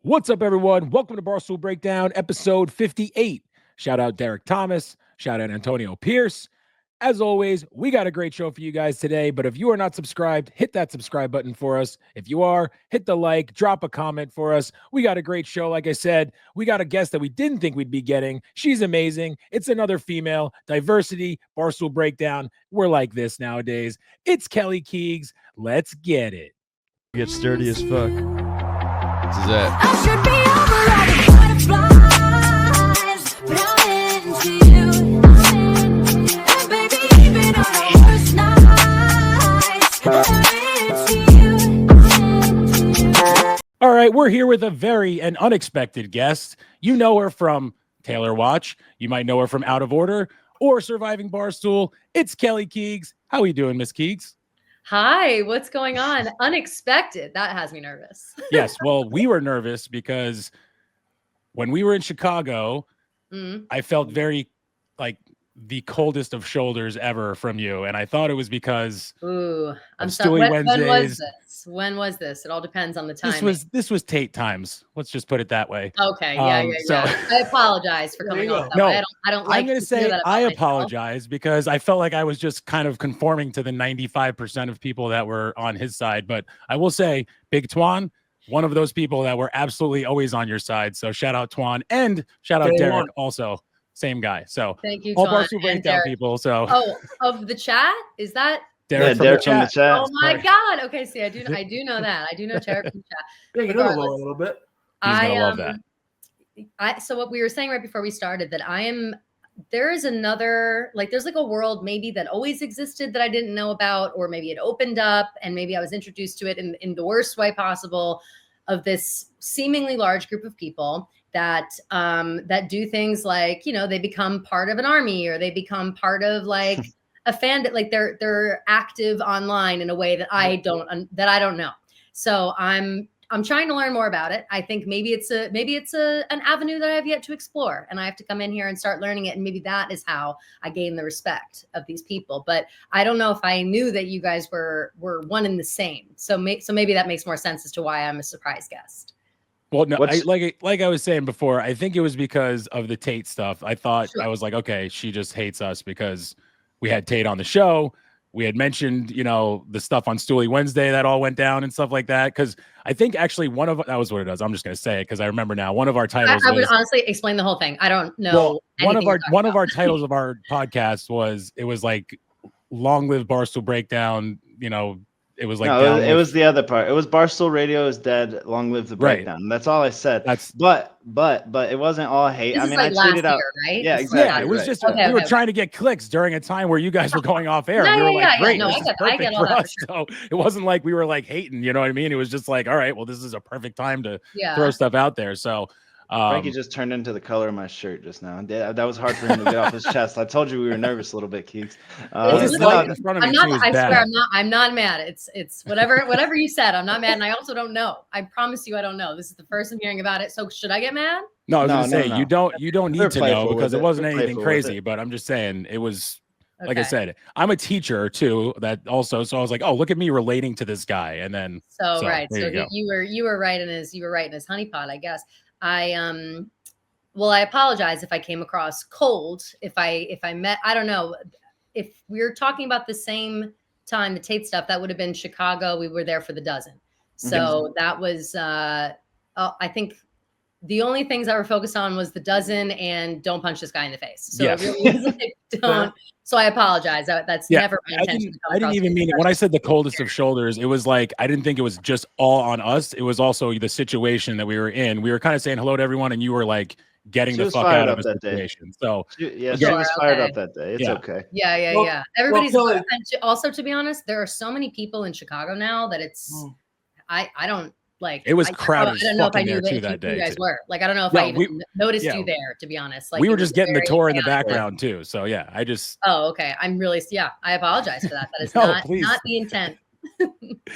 What's up, everyone? Welcome to Barstool Breakdown, episode 58. Shout out Derek Thomas. Shout out Antonio Pierce. As always, we got a great show for you guys today, but if you are not subscribed, hit that subscribe button for us. If you are, hit the like, drop a comment for us. We got a great show. Like I said, we got a guest that we didn't think we'd be getting. She's amazing. It's another female. Diversity, Barstool Breakdown. We're like this nowadays. It's Kelly Keegs. Let's get it. Get sturdy as fuck. This is it. I should be over all the butterflies, but I'm into you. And baby, even on the worst nights, I'm into you. All right, we're here with a very and unexpected guest. You know her from Taylor Watch. You might know her from Out of Order or Surviving Barstool. It's Kelly Keegs. How are you doing, Miss Keegs? Hi, what's going on? Unexpected. That has me nervous. Yes, well, we were nervous because when we were in Chicago, I felt very like the coldest of shoulders ever from you. And I thought it was because Ooh, I'm of sorry. Stoolie When was Wednesdays. this? When was this? It all depends on the time. This was Tate times. Let's just put it that way. Okay, yeah. so- I apologize for coming off that No, way. I don't like I'm going to to hear say that about I myself. apologize because I felt like I was just kind of conforming to the 95% of people that were on his side. But I will say, Big Twan, one of those people that were absolutely always on your side. So shout out Twan and shout out Derek also. Same guy. So Thank you, all Twan Barstool and Breakdown Derek. people. So Oh, of the chat? Is that? Derek, from, Derek the from the chat. Oh my God. Okay, see, I do know that. I do know Derek from the chat. Bring it up a little bit. He's I gonna love that. So what we were saying right before we started that there is another, like there's like a world maybe that always existed that I didn't know about, or maybe it opened up and maybe I was introduced to it in the worst way possible, of this seemingly large group of people that do things like, you know, they become part of an army, or they become part of like a fan, like they're active online in a way that I don't know. So I'm trying to learn more about it. I think maybe it's an avenue that I have yet to explore, and I have to come in here and start learning it. And maybe that is how I gain the respect of these people. But I don't know if I knew that you guys were one and the same. So maybe that makes more sense as to why I'm a surprise guest. Well, no, like I was saying before, I think it was because of the Tate stuff. I thought Sure. I was like, okay, she just hates us because we had Tate on the show. We had mentioned, you know, the stuff on Stoolie Wednesday that all went down and stuff like that. Because I think actually that was what it was. I'm just going to say it because I remember now. One of our titles I would honestly explain the whole thing. I don't know. One of our titles of our podcast was like Long Live Barstool Breakdown. You know, it was like it was the other part. It was Barstool Radio is dead. Long live the breakdown. That's all I said. But it wasn't all hate. This I is mean, like I last tweeted out. year, right? Yeah, This is exactly. Yeah, it was right. just Okay, we were okay. trying to get clicks during a time where you guys were going off air. No, We were yeah, like, yeah, great, no, this I is get perfect all for that us. for So it wasn't like we were like hating, you know what I mean? It was just like, all right, well, this is a perfect time to Yeah. throw stuff out there. So Frankie just turned into the color of my shirt just now. That was hard for him to get off his chest. I told you we were nervous a little bit, Keegs. this light in front of I'm me not. too is I bad. swear, I'm not mad. It's whatever you said. I'm not mad, and I also don't know. I promise you, I don't know. This is the first I'm hearing about it. So should I get mad? No, I was No, gonna say no. you don't We're need to know playful because with it it. wasn't We're anything playful with crazy. it. But I'm just saying it was. Like I Okay. said, I'm a teacher too. That also, so I was like, oh, look at me relating to this guy, and then So right. there So you go. you were right in his honeypot, I guess. Well, I apologize if I came across cold. If I met, I don't know, if we were talking about the same time, the Tate stuff, that would have been Chicago. We were there for the dozen. So that was, I think the only things I were focused on was the dozen and don't punch this guy in the face. So Yes. it really was like, don't. So I apologize. That's Yeah, never my intention. I didn't even mean it. When I said the coldest of shoulders, it was like I didn't think it was just all on us. It was also the situation that we were in. We were kind of saying hello to everyone, and you were like getting She the was fuck fired out of up a that day. situation. So She Again, was fired okay. up that day. It's Yeah. okay. Yeah. Well, Everybody's Kelly- and also, to be honest, there are so many people in Chicago now that it's I don't like. It was I crowded I don't know if I fucking knew there, too, if that you day, guys too. were. Like, I don't know if Yeah, I even noticed you there. To be honest, like we it were was just getting the very tour in the chaotic. background too. So yeah, I just Oh, okay. I'm really I apologize for that. That is No, please. not the intent.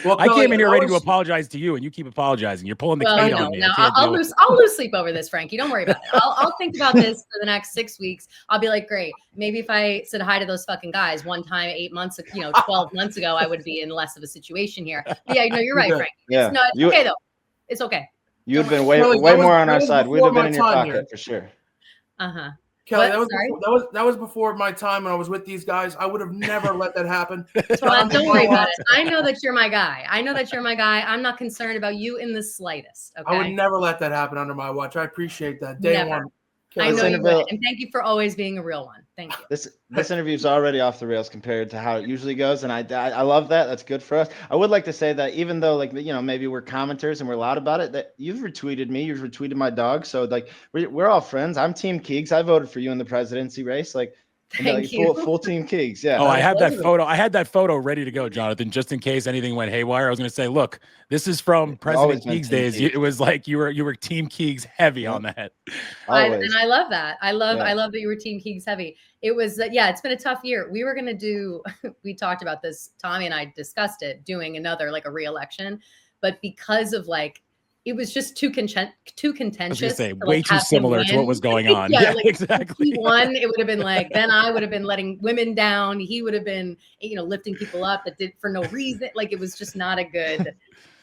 Well, I Kelly, came in here ready to was- apologize to you, and you keep apologizing. You're pulling the Well, Kate you know, on me. now I can't I'll deal with lose sleep over this, Frankie. Don't worry about it. I'll think about this for the next 6 weeks. I'll be like, great. Maybe if I said hi to those fucking guys one time 8 months, 12 months ago, I would be in less of a situation here. But yeah, no, you're right, Yeah. Frankie. Yeah. No, it's okay though. It's okay. You would have been way Kelly, more on our side. We'd before have been my in your time pocket here. for sure. Uh-huh. Kelly, What? that was before my time when I was with these guys. I would have never let that happen. Well, don't worry about it. I know that you're my guy. I'm not concerned about you in the slightest. Okay. I would never let that happen under my watch. I appreciate that. Day Never. one. I know you Interview- would. And thank you for always being a real one. Thank you. This interview is already off the rails compared to how it usually goes, and I love that. That's good for us. I would like to say that even though maybe we're commenters and we're loud about it, that you've retweeted me, you've retweeted my dog, so like we're all friends. I'm Team Keegs. I voted for you in the presidency race. Like, Thank you. Full Team Keegs. Yeah. Oh, I have that photo. I had that photo ready to go, Jonathan, just in case anything went haywire. I was going to say, look, this is from President Keegs days. It was like you were Team Keegs heavy on that. And I love that. I love that you were Team Keegs heavy. It was it's been a tough year. We were gonna we talked about this. Tommy and I discussed it, doing another like a re-election, but because of it was just too contentious. I was gonna say way too similar to what was going on. Exactly. If he won, it would have been then I would have been letting women down. He would have been, lifting people up that did for no reason. Like it was just not a good.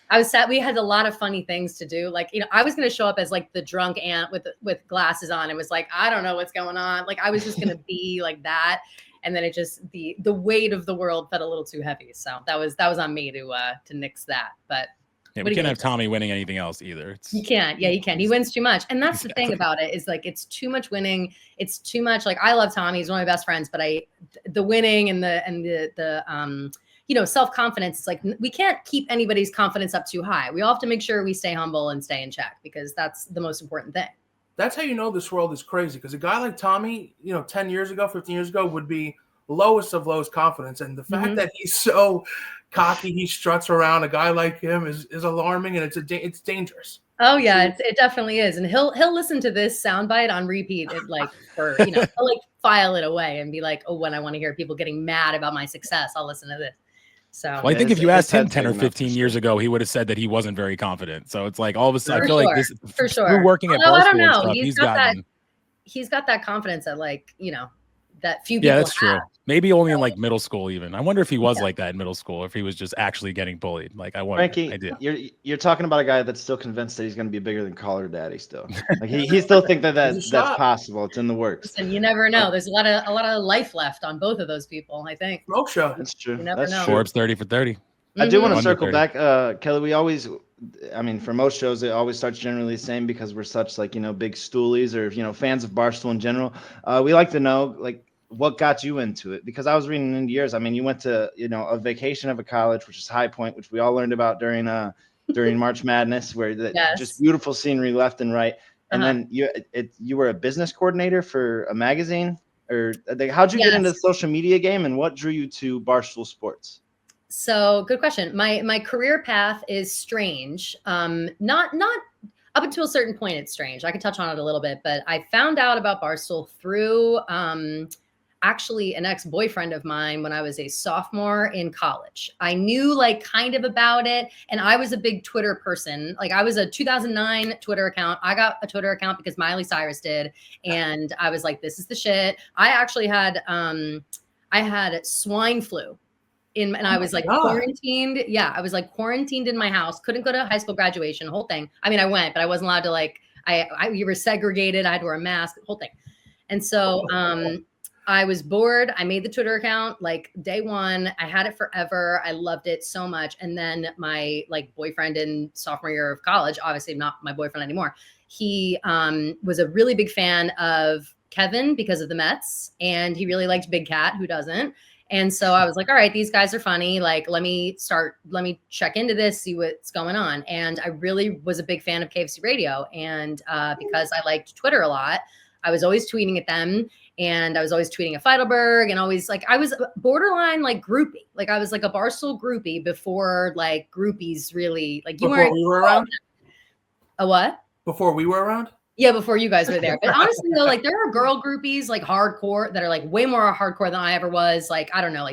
I was sad. We had a lot of funny things to do. I was going to show up as the drunk aunt with glasses on. It was I don't know what's going on. I was just going to be like that. And then it just, the weight of the world felt a little too heavy. So that was on me to nix that. But yeah, we can't have Tommy winning anything else either. You can't. Yeah, you can. He wins too much. And that's the thing about it is it's too much winning. It's too much. I love Tommy. He's one of my best friends, but the winning and the self-confidence, it's we can't keep anybody's confidence up too high. We all have to make sure we stay humble and stay in check because that's the most important thing. That's how you know this world is crazy. Because a guy like Tommy, 10 years ago, 15 years ago would be lowest of lowest confidence. And the fact that he's so cocky, he struts around, a guy like him is alarming, and it's dangerous. Oh yeah, it definitely is. And he'll listen to this soundbite on repeat for he'll file it away and be like, oh, when I want to hear people getting mad about my success, I'll listen to this. So well, I think if you asked him 10 or 15 years ago, he would have said that he wasn't very confident. So it's all of a sudden, I feel like this for sure. Through working at Barstool I don't know. Stuff, He's got that confidence that that few people yeah, that's have. true. Maybe only in middle school even. I wonder if he was like that in middle school, if he was just actually getting bullied. I wonder. Frankie, you're talking about a guy that's still convinced that he's going to be bigger than Caller Daddy still. He still thinks that's possible. It's in the works. And you never know. There's a lot of life left on both of those people, I think. Smoke show. That's true. You never know. Forbes 30 for 30. I do want to circle back, Kelly. We always, for most shows, it always starts generally the same because we're such big Stoolies or fans of Barstool in general. We like to know what got you into it, because I was reading into yours. You went to a vacation of a college, which is High Point, which we all learned about during March Madness, where just beautiful scenery left and right. And then you were a business coordinator for a magazine, or how'd you get into the social media game, and what drew you to Barstool Sports? So good question. My career path is strange. Not up until a certain point, it's strange. I can touch on it a little bit, but I found out about Barstool through actually an ex-boyfriend of mine when I was a sophomore in college. I knew kind of about it, and I was a big Twitter person. I was a 2009 Twitter account. I got a Twitter account because Miley Cyrus did, and I was like, this is the shit. I actually had I had swine flu. And I was quarantined. Yeah, I was quarantined in my house. Couldn't go to high school graduation, whole thing. I went, but I wasn't allowed to we were segregated. I had to wear a mask, whole thing. And so I was bored. I made the Twitter account day one. I had it forever. I loved it so much. And then my boyfriend in sophomore year of college, obviously not my boyfriend anymore, he was a really big fan of Kevin because of the Mets. And he really liked Big Cat. Who doesn't? And so I was like, all right, these guys are funny. Let me check into this, see what's going on. And I really was a big fan of KFC Radio. And because I liked Twitter a lot, I was always tweeting at them. And I was always tweeting at Feidelberg, and always I was borderline groupie. I was a Barstool groupie before groupies really you before we were around. A what? Before we were around? Yeah, before you guys were there. But honestly, though, there are girl groupies hardcore that are way more hardcore than I ever was. I don't know,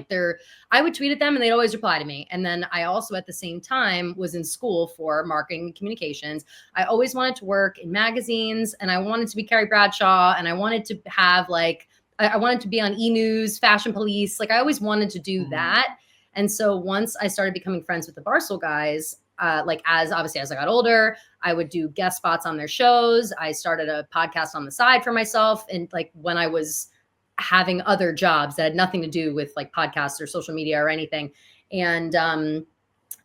I would tweet at them and they'd always reply to me. And then I also at the same time was in school for marketing and communications. I always wanted to work in magazines, and I wanted to be Carrie Bradshaw, and I wanted to have I wanted to be on E! News, Fashion Police. I always wanted to do that. And so once I started becoming friends with the Barstool guys, like as obviously as I got older, I would do guest spots on their shows. I started a podcast on the side for myself. And like when I was having other jobs that had nothing to do with like podcasts or social media or anything. And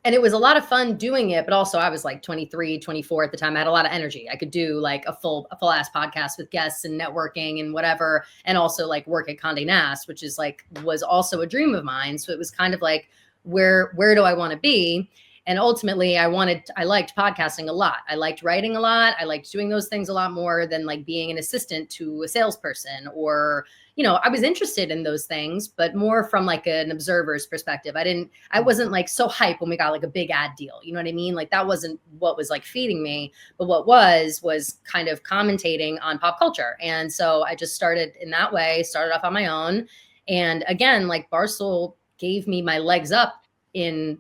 it was a lot of fun doing it, but also I was like 23, 24 at the time. I had a lot of energy. I could do like a full ass podcast with guests and networking and whatever. And also like work at Condé Nast, which is like, was also a dream of mine. So it was kind of like, where do I want to be? And ultimately I liked podcasting a lot. I liked writing a lot. I liked doing those things a lot more than like being an assistant to a salesperson or, you know, I was interested in those things, but more from like an observer's perspective. I wasn't like so hype when we got like a big ad deal. You know what I mean? Like that wasn't what was like feeding me, but what was kind of commentating on pop culture. And so I just started in that way, started off on my own. And again, like Barstool gave me my legs up in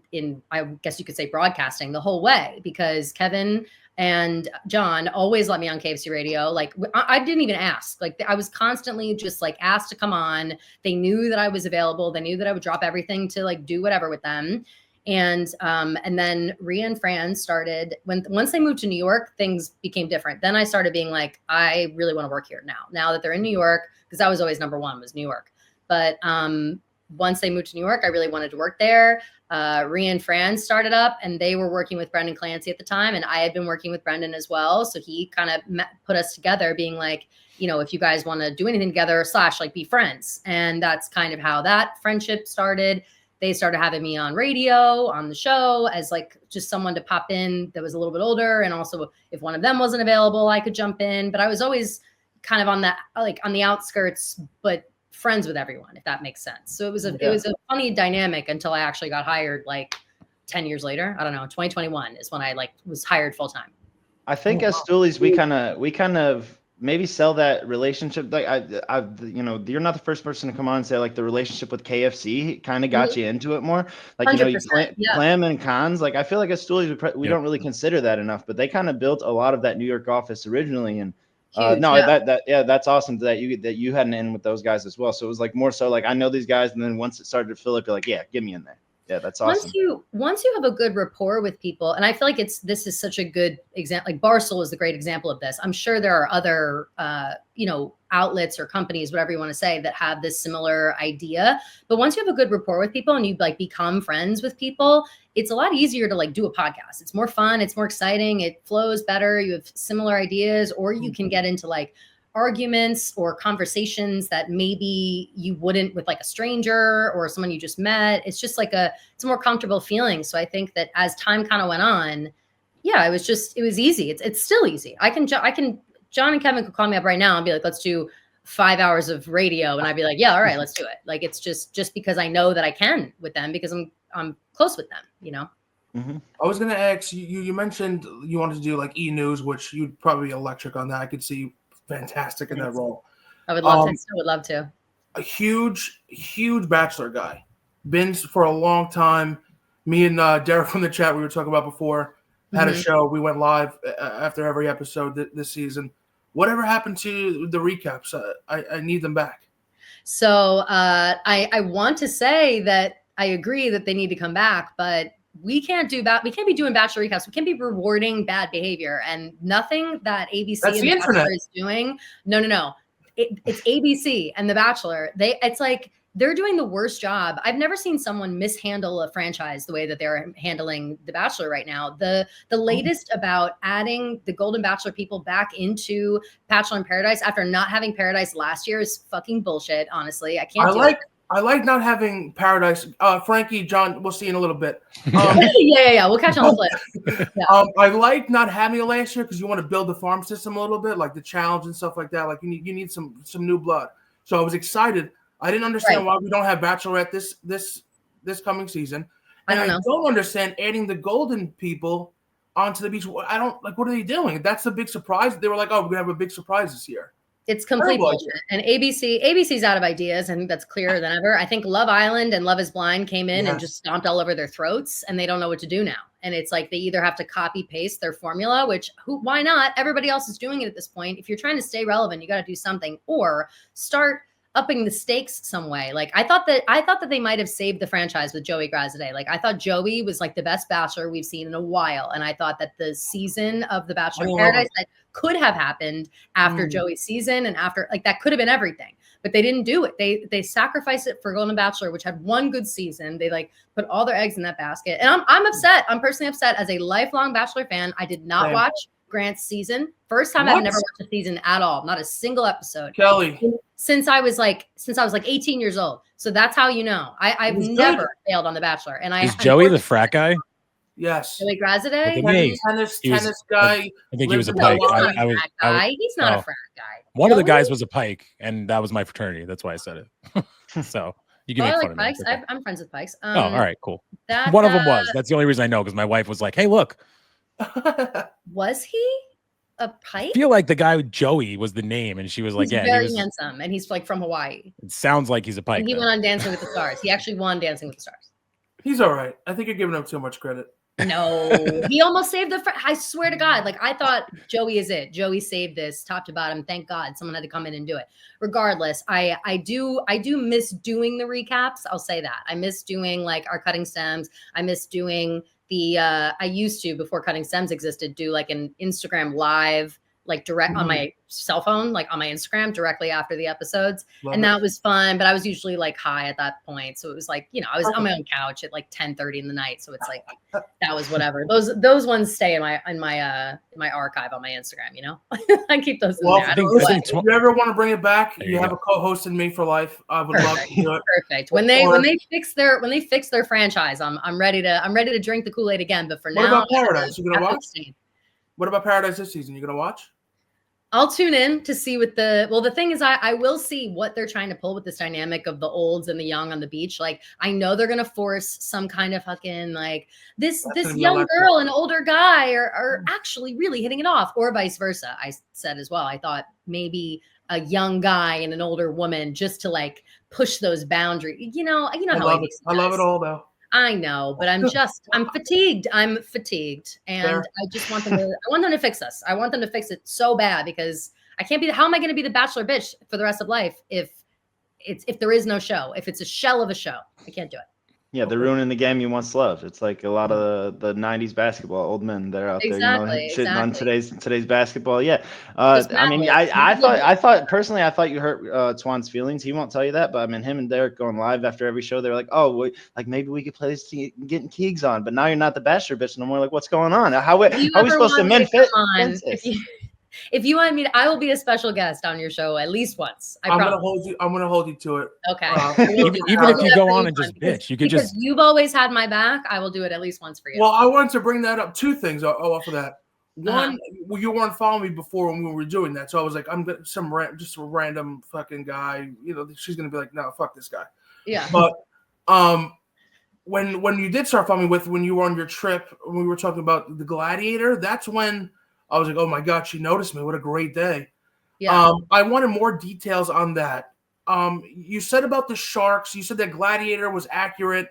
I guess you could say broadcasting the whole way, because Kevin and John always let me on KFC radio. Like I didn't even ask. Like I was constantly just like asked to come on. They knew that I was available. They knew that I would drop everything to like do whatever with them. And then Rhea and Fran started once they moved to New York, things became different. Then I started being like, I really want to work here now that they're in New York, because that was always number one, was New York. But once they moved to New York, I really wanted to work there. Rhea and Fran started up, and they were working with Brendan Clancy at the time. And I had been working with Brendan as well. So he kind of put us together being like, you know, if you guys want to do anything together / like be friends. And that's kind of how that friendship started. They started having me on radio, on the show, as like just someone to pop in that was a little bit older. And also if one of them wasn't available, I could jump in. But I was always kind of on that, like on the outskirts, but friends with everyone, if that makes sense. So it was a funny dynamic until I actually got hired like 10 years later. I don't know, 2021 is when I like was hired full time. I think as Stoolies, we kind of maybe sell that relationship. Like I you know, you're not the first person to come on and say like the relationship with KFC kind of got you into it more. Like, you know, Clam and Cons. Like I feel like as Stoolies, we don't really consider that enough, but they kind of built a lot of that New York office originally. And that's awesome that you had an in with those guys as well. So it was like more so like I know these guys, and then once it started to fill up, you're like, yeah, get me in there. Yeah, that's awesome. Once you have a good rapport with people, and I feel like this is such a good example. Like Barstool is the great example of this. I'm sure there are other you know, outlets or companies, whatever you want to say, that have this similar idea. But once you have a good rapport with people and you like become friends with people, it's a lot easier to like do a podcast. It's more fun. It's more exciting. It flows better. You have similar ideas, or you can get into like arguments or conversations that maybe you wouldn't with like a stranger or someone you just met. It's just like it's a more comfortable feeling. So I think that as time kind of went on, it was easy. It's still easy. John and Kevin could call me up right now and be like, let's do 5 hours of radio. And I'd be like, yeah, all right, let's do it. Like, it's just because I know that I can with them, because I'm close with them, you know? Mm-hmm. I was going to ask you mentioned you wanted to do like E-News, which you'd probably be electric on that. I could see you fantastic in that role. I would love to. I would love to. A huge Bachelor guy. Been for a long time. Me and Derek from the chat we were talking about before had a show. We went live after every episode this season. Whatever happened to the recaps? I need them back. So I want to say that I agree that they need to come back, but we can't be doing Bachelor recaps. We can't be rewarding bad behavior, and nothing that ABC and The Bachelor is doing. No. It's ABC and The Bachelor. It's like they're doing the worst job. I've never seen someone mishandle a franchise the way that they're handling The Bachelor right now. The latest about adding the Golden Bachelor people back into Bachelor in Paradise after not having Paradise last year is fucking bullshit. Honestly, I can't. I like not having Paradise. Frankie, John, we'll see in a little bit. Yeah. We'll catch on the flip. Yeah. I like not having it last year because you want to build the farm system a little bit, like the challenge and stuff like that. Like you need some new blood. So I was excited. I didn't understand why we don't have Bachelorette this coming season. And I don't understand adding the Golden people onto the beach. I don't like. What are they doing? That's the big surprise. They were like, "Oh, we're gonna have a big surprise this year." It's complete bullshit. And ABC's out of ideas. I think that's clearer than ever. I think Love Island and Love is Blind came in and just stomped all over their throats, and they don't know what to do now. And it's like they either have to copy paste their formula, which why not? Everybody else is doing it at this point. If you're trying to stay relevant, you got to do something, or start upping the stakes some way. Like I thought that they might have saved the franchise with Joey Graziadei. Like I thought Joey was like the best Bachelor we've seen in a while, and I thought that the season of The Bachelor in Paradise that could have happened after Joey's season and after, like, that could have been everything, but they didn't do it. They sacrificed it for Golden Bachelor, which had one good season. They like put all their eggs in that basket, and I'm upset. I'm personally upset as a lifelong Bachelor fan. I did not watch Grant's season. First time I've never watched a season at all, not a single episode. Kelly, since I was like 18 years old. So that's how you know. I've never failed on The Bachelor. And is Joey the frat guy? Yes. Joey Graziadei? Tennis guy. I think he was a Pike. He's not a frat guy. One of the guys was a Pike, and that was my fraternity. That's why I said it. So you can make fun of me. Pikes. I'm friends with Pikes. All right, cool. One of them was. That's the only reason I know, because my wife was like, "Hey, look." Was he a Pike? I feel like the guy Joey was the name, and she was like, "Yeah, very handsome," and he's like from Hawaii. It sounds like he's a Pike. And he went on Dancing with the Stars. He actually won Dancing with the Stars. He's all right. I think you're giving him too much credit. No, he almost saved I swear to God, like I thought Joey is it. Joey saved this top to bottom. Thank God someone had to come in and do it. Regardless, I do miss doing the recaps. I'll say that. I miss doing like our Cutting Stems. I miss doing the I used to, before Cutting Stems existed, do like an Instagram live, like direct on my cell phone, like on my Instagram directly after the episodes. That was fun, but I was usually like high at that point. So it was like, I was on my own couch at like 10:30 in the night. So it's like, that was whatever. Those ones stay in my archive on my Instagram, I keep those in there. If you ever want to bring it back, you have a co-host in me for life. I would love to do it. Perfect. When they fix their franchise, I'm ready to drink the Kool-Aid again. But for now, what about Paradise? You gonna watch? What about Paradise this season? You gonna watch? I'll tune in to see what the thing is, I will see what they're trying to pull with this dynamic of the olds and the young on the beach. Like, I know they're going to force some kind of fucking like this young girl and older guy are actually really hitting it off, or vice versa. I said as well, I thought maybe a young guy and an older woman, just to like push those boundaries. I love it all though. I know, but I'm fatigued. I'm fatigued, and I just want them to fix us. I want them to fix it so bad, because I can't be. How am I going to be the Bachelor bitch for the rest of life if there is no show? If it's a shell of a show, I can't do it. Yeah, they're ruining the game you once loved. It's like a lot of the '90s basketball old men that are out there, shitting on today's basketball. Yeah, I mean, I thought personally, you hurt Twan's feelings. He won't tell you that, but I mean, him and Derek going live after every show, they were like, "Oh, like maybe we could play this getting Keegs on." But now you're not the Bachelor bitch no more. Like, what's going on? How are we supposed to mend fit? If you want me to, I will be a special guest on your show at least once. I'm gonna hold you to it. Okay. Even if you go on and just bitch, you could just. You've always had my back. I will do it at least once for you. Well, I wanted to bring that up. Two things off of that. One, you weren't following me before when we were doing that, so I was like, I'm just a random fucking guy. She's gonna be like, no, fuck this guy. Yeah. But when you did start following me when you were on your trip, when we were talking about the Gladiator, that's when I was like, oh my God, she noticed me. What a great day. Yeah. I wanted more details on that. You said about the sharks. You said that Gladiator was accurate.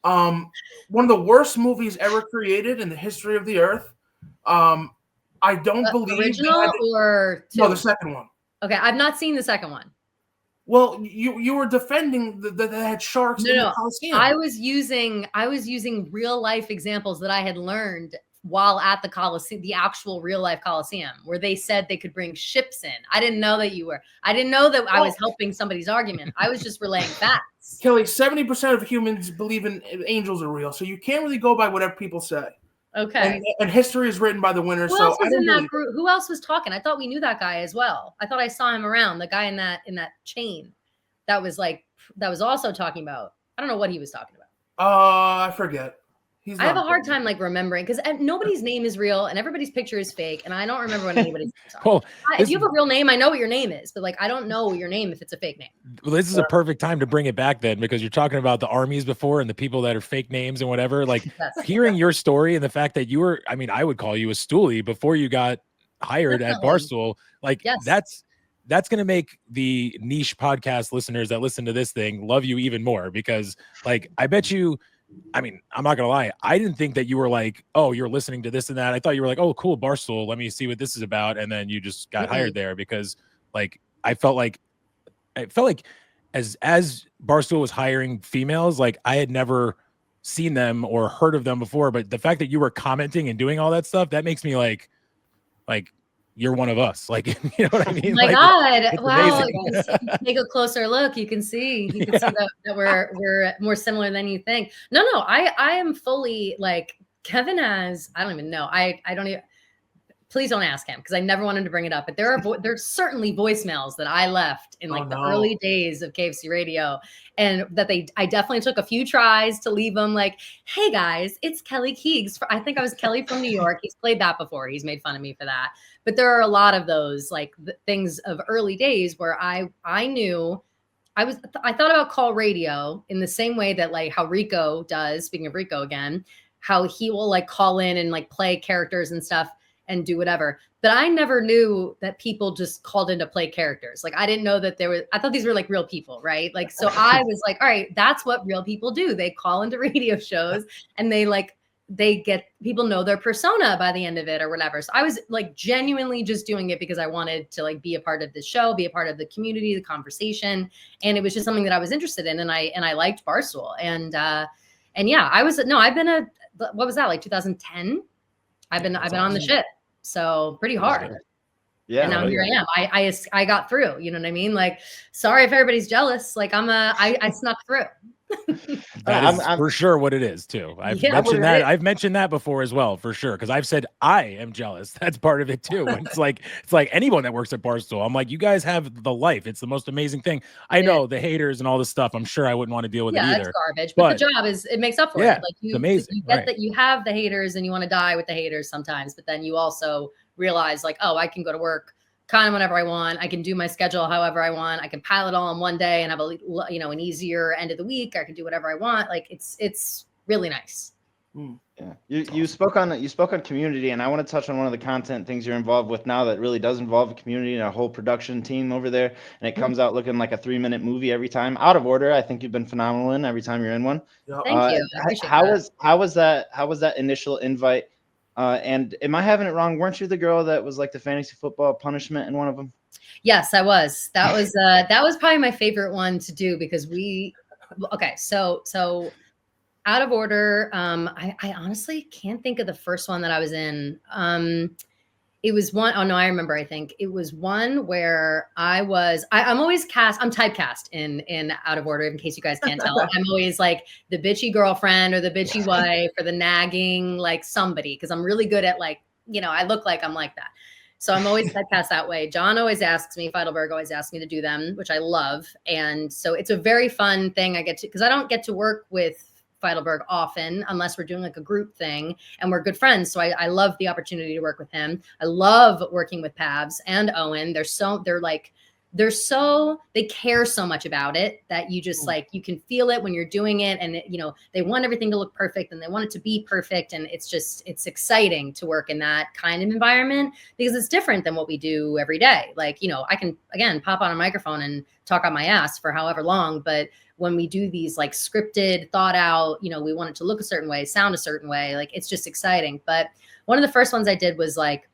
One of the worst movies ever created in the history of the earth. I don't believe original or two? No, the second one. Okay, I've not seen the second one. Well, you were defending that they had sharks in the Coliseum. I was using real life examples that I had learned while at the Coliseum, the actual real life Coliseum, where they said they could bring ships in. I didn't know that I was helping somebody's argument. I was just relaying facts. Kelly, 70% of humans believe in angels are real, so you can't really go by whatever people say. Okay. And history is written by the winners. Who else was in that group? Who else was talking? I thought we knew that guy as well. I thought I saw him around. The guy in that chain that was also talking about. I don't know what he was talking about. I forget. I have a hard time like remembering, because nobody's name is real and everybody's picture is fake, and I don't remember what anybody's talking. If you have a real name, I know what your name is, but like I don't know your name if it's a fake name. Well, this is a perfect time to bring it back then, because you're talking about the armies before and the people that are fake names and whatever. Like hearing your story and the fact that you were, I mean, I would call you a Stoolie before you got hired at Barstool. Like that's going to make the niche podcast listeners that listen to this thing love you even more, because like I bet you. I mean, I'm not going to lie. I didn't think that you were like, oh, you're listening to this and that. I thought you were like, oh, cool, Barstool. Let me see what this is about. And then you just got hired there, because like, I felt like I felt like as Barstool was hiring females, like I had never seen them or heard of them before, but the fact that you were commenting and doing all that stuff, that makes me like you're one of us. Like, you know what I mean? My Like, God. it's Wow. amazing. You can take a closer look. You can see that we're more similar than you think. No, I am fully like Kevin has, I don't even know. I don't even, please don't ask him because I never wanted to bring it up. But there's certainly voicemails that I left in like the early days of KFC Radio, and that I definitely took a few tries to leave them. Like, hey guys, it's Kelly Keegs. I think I was Kelly from New York. He's played that before. He's made fun of me for that. But there are a lot of those like things of early days where I knew I thought about call radio in the same way that like how Rico does. Speaking of Rico again, how he will like call in and like play characters and stuff and do whatever. But I never knew that people just called in to play characters. Like I didn't know that I thought these were like real people, right? Like, so I was like, all right, that's what real people do. They call into radio shows and they get people know their persona by the end of it or whatever. So I was like genuinely just doing it because I wanted to like be a part of the show, be a part of the community, the conversation. And it was just something that I was interested in. And I liked Barstool. And yeah, I've been what was that? Like 2010? I've been on the ship. So pretty hard. Yeah. And now here I am. I got through, you know what I mean? Like, sorry if everybody's jealous. Like I snuck through. That is for sure what it is too. I've mentioned that before as well, for sure. Cause I've said I am jealous. That's part of it too. And it's like anyone that works at Barstool. I'm like, you guys have the life. It's the most amazing thing. I know the haters and all this stuff. I'm sure I wouldn't want to deal with it either. It's garbage. But the job it makes up for it. Like it's amazing. You get that you have the haters and you want to die with the haters sometimes, but then you also realize like, oh, I can go to work kind of whenever I want. I can do my schedule however I want. I can pile it all in one day and have an easier end of the week. I can do whatever I want. Like it's really nice. Yeah. You spoke on community, and I want to touch on one of the content things you're involved with now that really does involve a community and a whole production team over there. And it comes out looking like a 3-minute movie every time. Out of Order, I think you've been phenomenal in every time you're in one. Thank you. How was that initial invite? And am I having it wrong? Weren't you the girl that was like the fantasy football punishment in one of them? Yes, I was. That was probably my favorite one to do because so Out of Order. I honestly can't think of the first one that I was in. It was one, oh no, I remember, I think it was one where I'm always I'm typecast in Out of Order, in case you guys can't tell. I'm always like the bitchy girlfriend or the bitchy wife or the nagging, like somebody, because I'm really good at like, I look like I'm like that. So I'm always typecast that way. John always asks me, Feidelberg always asks me to do them, which I love. And so it's a very fun thing because I don't get to work with Feidelberg often unless we're doing like a group thing and we're good friends. So I love the opportunity to work with him. I love working with Pabs and Owen. They care so much about it that you just like, you can feel it when you're doing it. And they want everything to look perfect and they want it to be perfect. And it's exciting to work in that kind of environment because it's different than what we do every day. Like, I can, again, pop on a microphone and talk on my ass for however long, but when we do these like scripted, thought out, we want it to look a certain way, sound a certain way, like it's just exciting. But one of the first ones I did was like,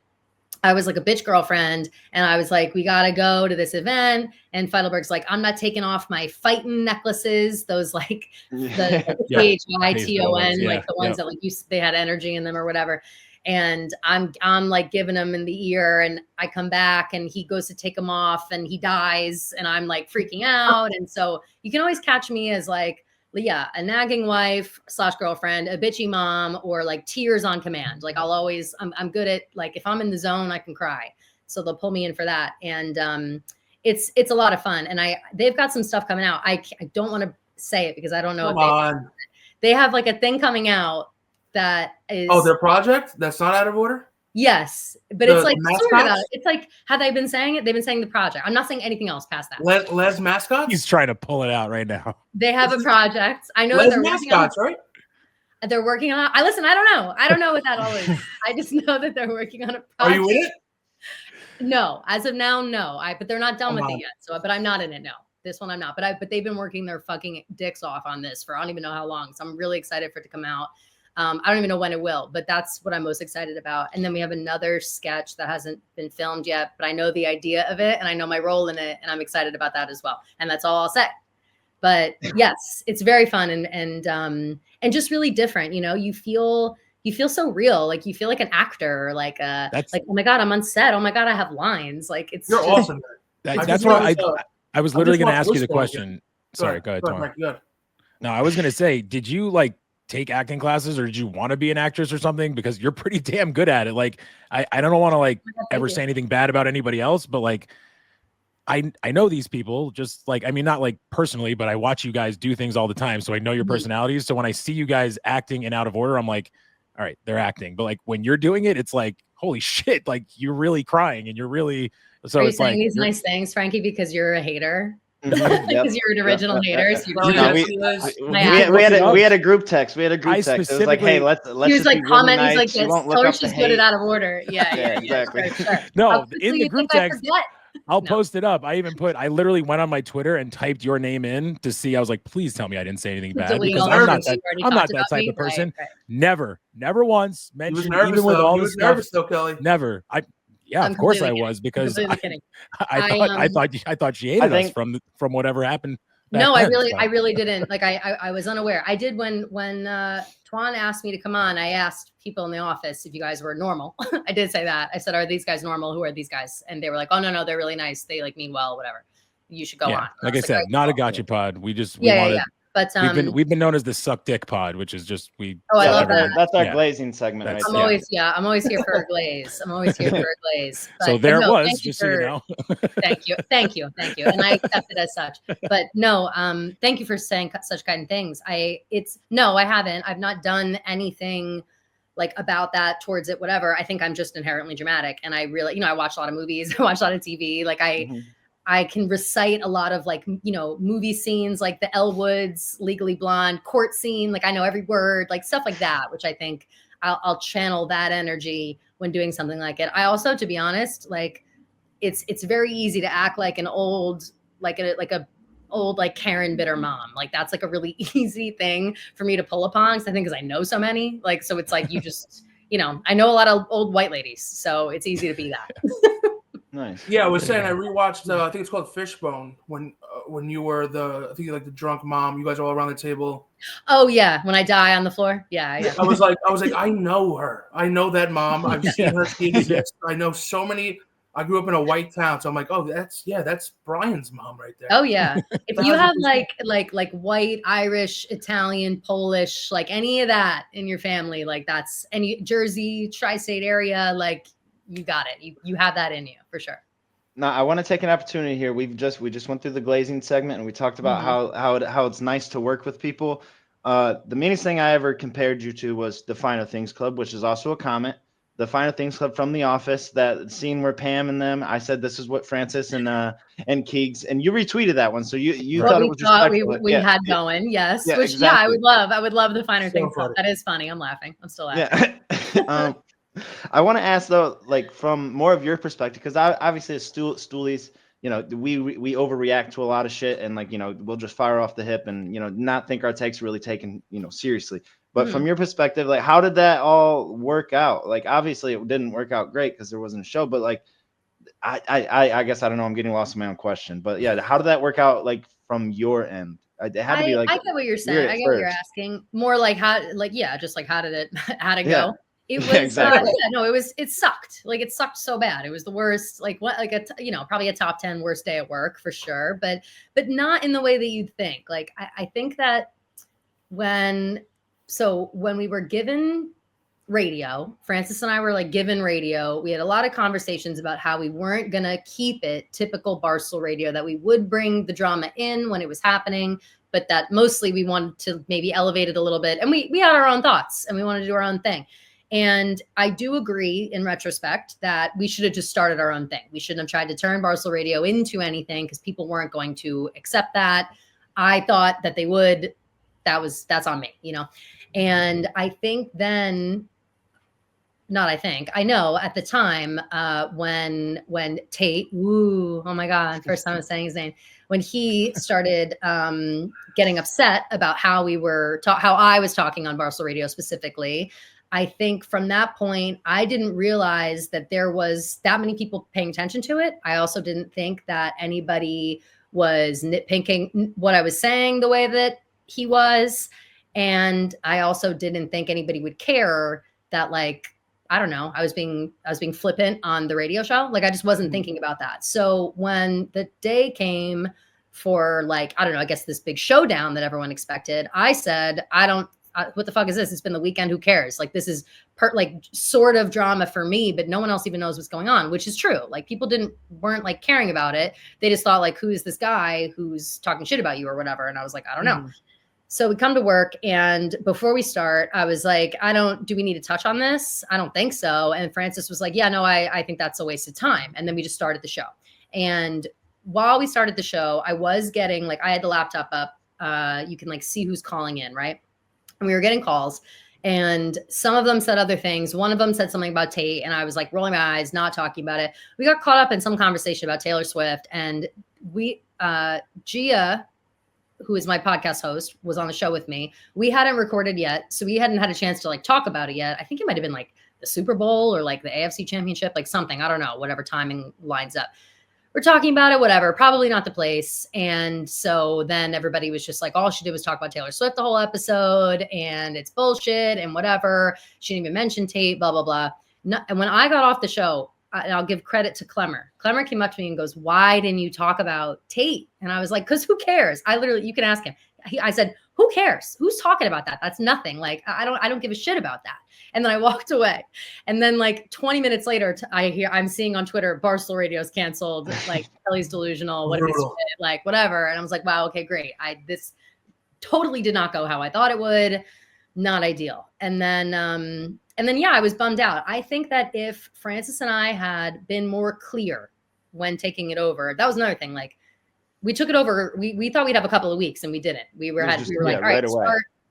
I was like a bitch girlfriend and I was like, we got to go to this event. And Feidelberg's like, I'm not taking off my fighting necklaces. Those like the H-I-T-O-N, like the ones that like they had energy in them or whatever. And I'm like giving him in the ear and I come back and he goes to take them off and he dies and I'm like freaking out. And so you can always catch me as like, a nagging wife / girlfriend, a bitchy mom, or like tears on command. Like I'm good at like, if I'm in the zone, I can cry. So they'll pull me in for that. And it's a lot of fun. And they've got some stuff coming out. I don't want to say it because I don't know. They have like a thing coming out that is their project that's not Out of Order. Yes, but it's like sort of it's like how they've been saying it. They've been saying the project. I'm not saying anything else past that. Les Mascots. He's trying to pull it out right now. They have a project. I know Les they're Mascots, right? They're working on. I don't know. I don't know what that all is. I just know that they're working on a project. Are you in it? No, as of now, no. But they're not done with it yet. So, but I'm not in it. No, this one I'm not. But they've been working their fucking dicks off on this for I don't even know how long. So I'm really excited for it to come out. I don't even know when it will, but that's what I'm most excited about. And then we have another sketch that hasn't been filmed yet, but I know the idea of it and I know my role in it, and I'm excited about that as well. And that's all I'll say. But yes, it's very fun and just really different. You know, you feel so real, like you feel like an actor, like like, oh my God, I'm on set. Oh my God, I have lines. Like You're awesome. That's why I was literally going to ask you the question. Sorry, go ahead, Tom. No, I was going to say, did you like take acting classes or did you want to be an actress or something? Because you're pretty damn good at it. Like, I don't want to like ever say anything bad about anybody else, but like, I know these people just like, I mean, not like personally, but I watch you guys do things all the time. So I know your personalities. So when I see you guys acting in Out of Order, I'm like, all right, they're acting. But like when you're doing it, it's like, holy shit, like you're really crying and you're really, so Are it's you saying like these nice things, Frankie, because you're a hater? Yep. Because you're an original hater. So we had a group text. We had a group text. It was like, hey, let's he was just like be really comment. nice. He's like, She yes, won't tell look her up the she's good at hate. Out of Order. Yeah, exactly. Sure. No, So in you the group think text, I forget? I'll No. post it up. I literally went on my Twitter and typed your name in to see. I was like, please tell me I didn't say anything bad Delete because all I'm the not things that. you already I'm not talked that about type me. of person. Right. Never once He was mentioned, nervous even with though. all He the was stuff. nervous though, Kelly. Never. Yeah, I'm of course I completely was because completely kidding. I thought she hated us from whatever happened. No, I then, really didn't. Like I was unaware. I did when Tuan asked me to come on, I asked people in the office if you guys were normal. I did say that. I said, are these guys normal? Who are these guys? And they were like, oh no, they're really nice. They like mean well, whatever. You should go on. Like I said, not a gotcha pod. We just Yeah. But we've been known as the suck dick pod, which is just I love that. That's our glazing segment. That's- I'm always here for a glaze. I'm always here for a glaze. But, so there no, it was, thank you just so you know. Thank you. And I accept it as such. But no, thank you for saying such kind things. I haven't. I've not done anything like about that towards it, whatever. I think I'm just inherently dramatic. And I really, I watch a lot of movies, I watch a lot of TV. Like I can recite a lot of like, movie scenes, like the Elwoods, Legally Blonde, court scene. Like I know every word, like stuff like that, which I think I'll channel that energy when doing something like it. I also, to be honest, like it's very easy to act like an old, like a old, like Karen bitter mom. Like that's like a really easy thing for me to pull upon. Cause I think, cause I know so many, like, so it's like, you just, I know a lot of old white ladies, so it's easy to be that. Nice. Yeah, I was saying I rewatched. I think it's called Fishbone. When you were the drunk mom. You guys are all around the table. Oh yeah, when I die on the floor. Yeah. I was like, I know her. I know that mom. I've seen her. She exists. I know so many. I grew up in a white town, so I'm like, oh, that's Brian's mom right there. Oh yeah. If you have like white, Irish, Italian, Polish, like any of that in your family, like that's any Jersey, tri-state area, like. You got it. You have that in you for sure. Now I want to take an opportunity here. We just went through the glazing segment and we talked about how it's nice to work with people. The meanest thing I ever compared you to was the Finer Things Club, which is also a comment. The Finer Things Club from The Office, that scene where Pam and them. I said this is what Francis and Keegs, and you retweeted that one. So you thought it was respectful. We had going, yes. Yeah, Which exactly. I would love the Finer Things funny. Club. That is funny. I'm laughing. I'm still laughing. Yeah. I want to ask though, like from more of your perspective, because obviously as Stoolies, we overreact to a lot of shit, and like we'll just fire off the hip and not think our takes really taken seriously. But from your perspective, like how did that all work out? Like obviously it didn't work out great because there wasn't a show, but like I guess I don't know. I'm getting lost in my own question, but yeah, how did that work out? Like from your end, it had to be like I get what you're saying. I get what you're asking. More like how did it go? It was exactly. It sucked. Like it sucked so bad. It was the worst, like what, like probably a top 10 worst day at work for sure, but not in the way that you'd think. Like I think that when we were given radio, Francis and I were like given radio, we had a lot of conversations about how we weren't going to keep it typical Barstool Radio, that we would bring the drama in when it was happening, but that mostly we wanted to maybe elevate it a little bit. And we had our own thoughts and we wanted to do our own thing. And I do agree in retrospect that we should have just started our own thing. We shouldn't have tried to turn Barstool Radio into anything because people weren't going to accept that. I thought that they would. That's on me, And I think then not I think, I know at the time when Tate, oh my God, first time I'm saying his name, when he started getting upset about how how I was talking on Barstool Radio specifically, I think from that point, I didn't realize that there was that many people paying attention to it. I also didn't think that anybody was nitpicking what I was saying the way that he was. And I also didn't think anybody would care that, like, I don't know, I was being flippant on the radio show. Like, I just wasn't thinking about that. So when the day came for, like, I don't know, I guess this big showdown that everyone expected, I said, what the fuck is this? It's been the weekend. Who cares? Like, this is sort of drama for me, but no one else even knows what's going on, which is true. Like, people weren't like caring about it. They just thought, like, who is this guy who's talking shit about you or whatever? And I was like, I don't know. So we come to work, and before we start, I was like, do we need to touch on this? I don't think so. And Francis was like, yeah, no, I think that's a waste of time. And then we just started the show. And while we started the show, I was getting, like, I had the laptop up. You can, like, see who's calling in, right? And we were getting calls, and some of them said other things. One of them said something about Tate, and I was like rolling my eyes, not talking about it. We got caught up in some conversation about Taylor Swift, and Gia, who is my podcast host, was on the show with me. We hadn't recorded yet, so we hadn't had a chance to, like, talk about it yet. I think it might have been like the Super Bowl or like the AFC Championship, like something. I don't know, whatever timing lines up. We're talking about it, whatever, probably not the place. And so then everybody was just like, all she did was talk about Taylor Swift the whole episode, and it's bullshit and whatever. She didn't even mention Tate, blah, blah, blah. No, and when I got off the show, and I'll give credit to Clemmer. Clemmer came up to me and goes, why didn't you talk about Tate? And I was like, because who cares? You can ask him. I said, who cares? Who's talking about that? That's nothing. Like, I don't give a shit about that. And then I walked away. And then, like, 20 minutes later, I'm seeing on Twitter, Barstool Radio's canceled, like, Kelly's delusional, what if it's shit, like, whatever. And I was like, wow, okay, great. This totally did not go how I thought it would. Not ideal. And then, yeah, I was bummed out. I think that if Francis and I had been more clear when taking it over, that was another thing. Like, we took it over. We thought we'd have a couple of weeks, and we didn't. We were like, all right,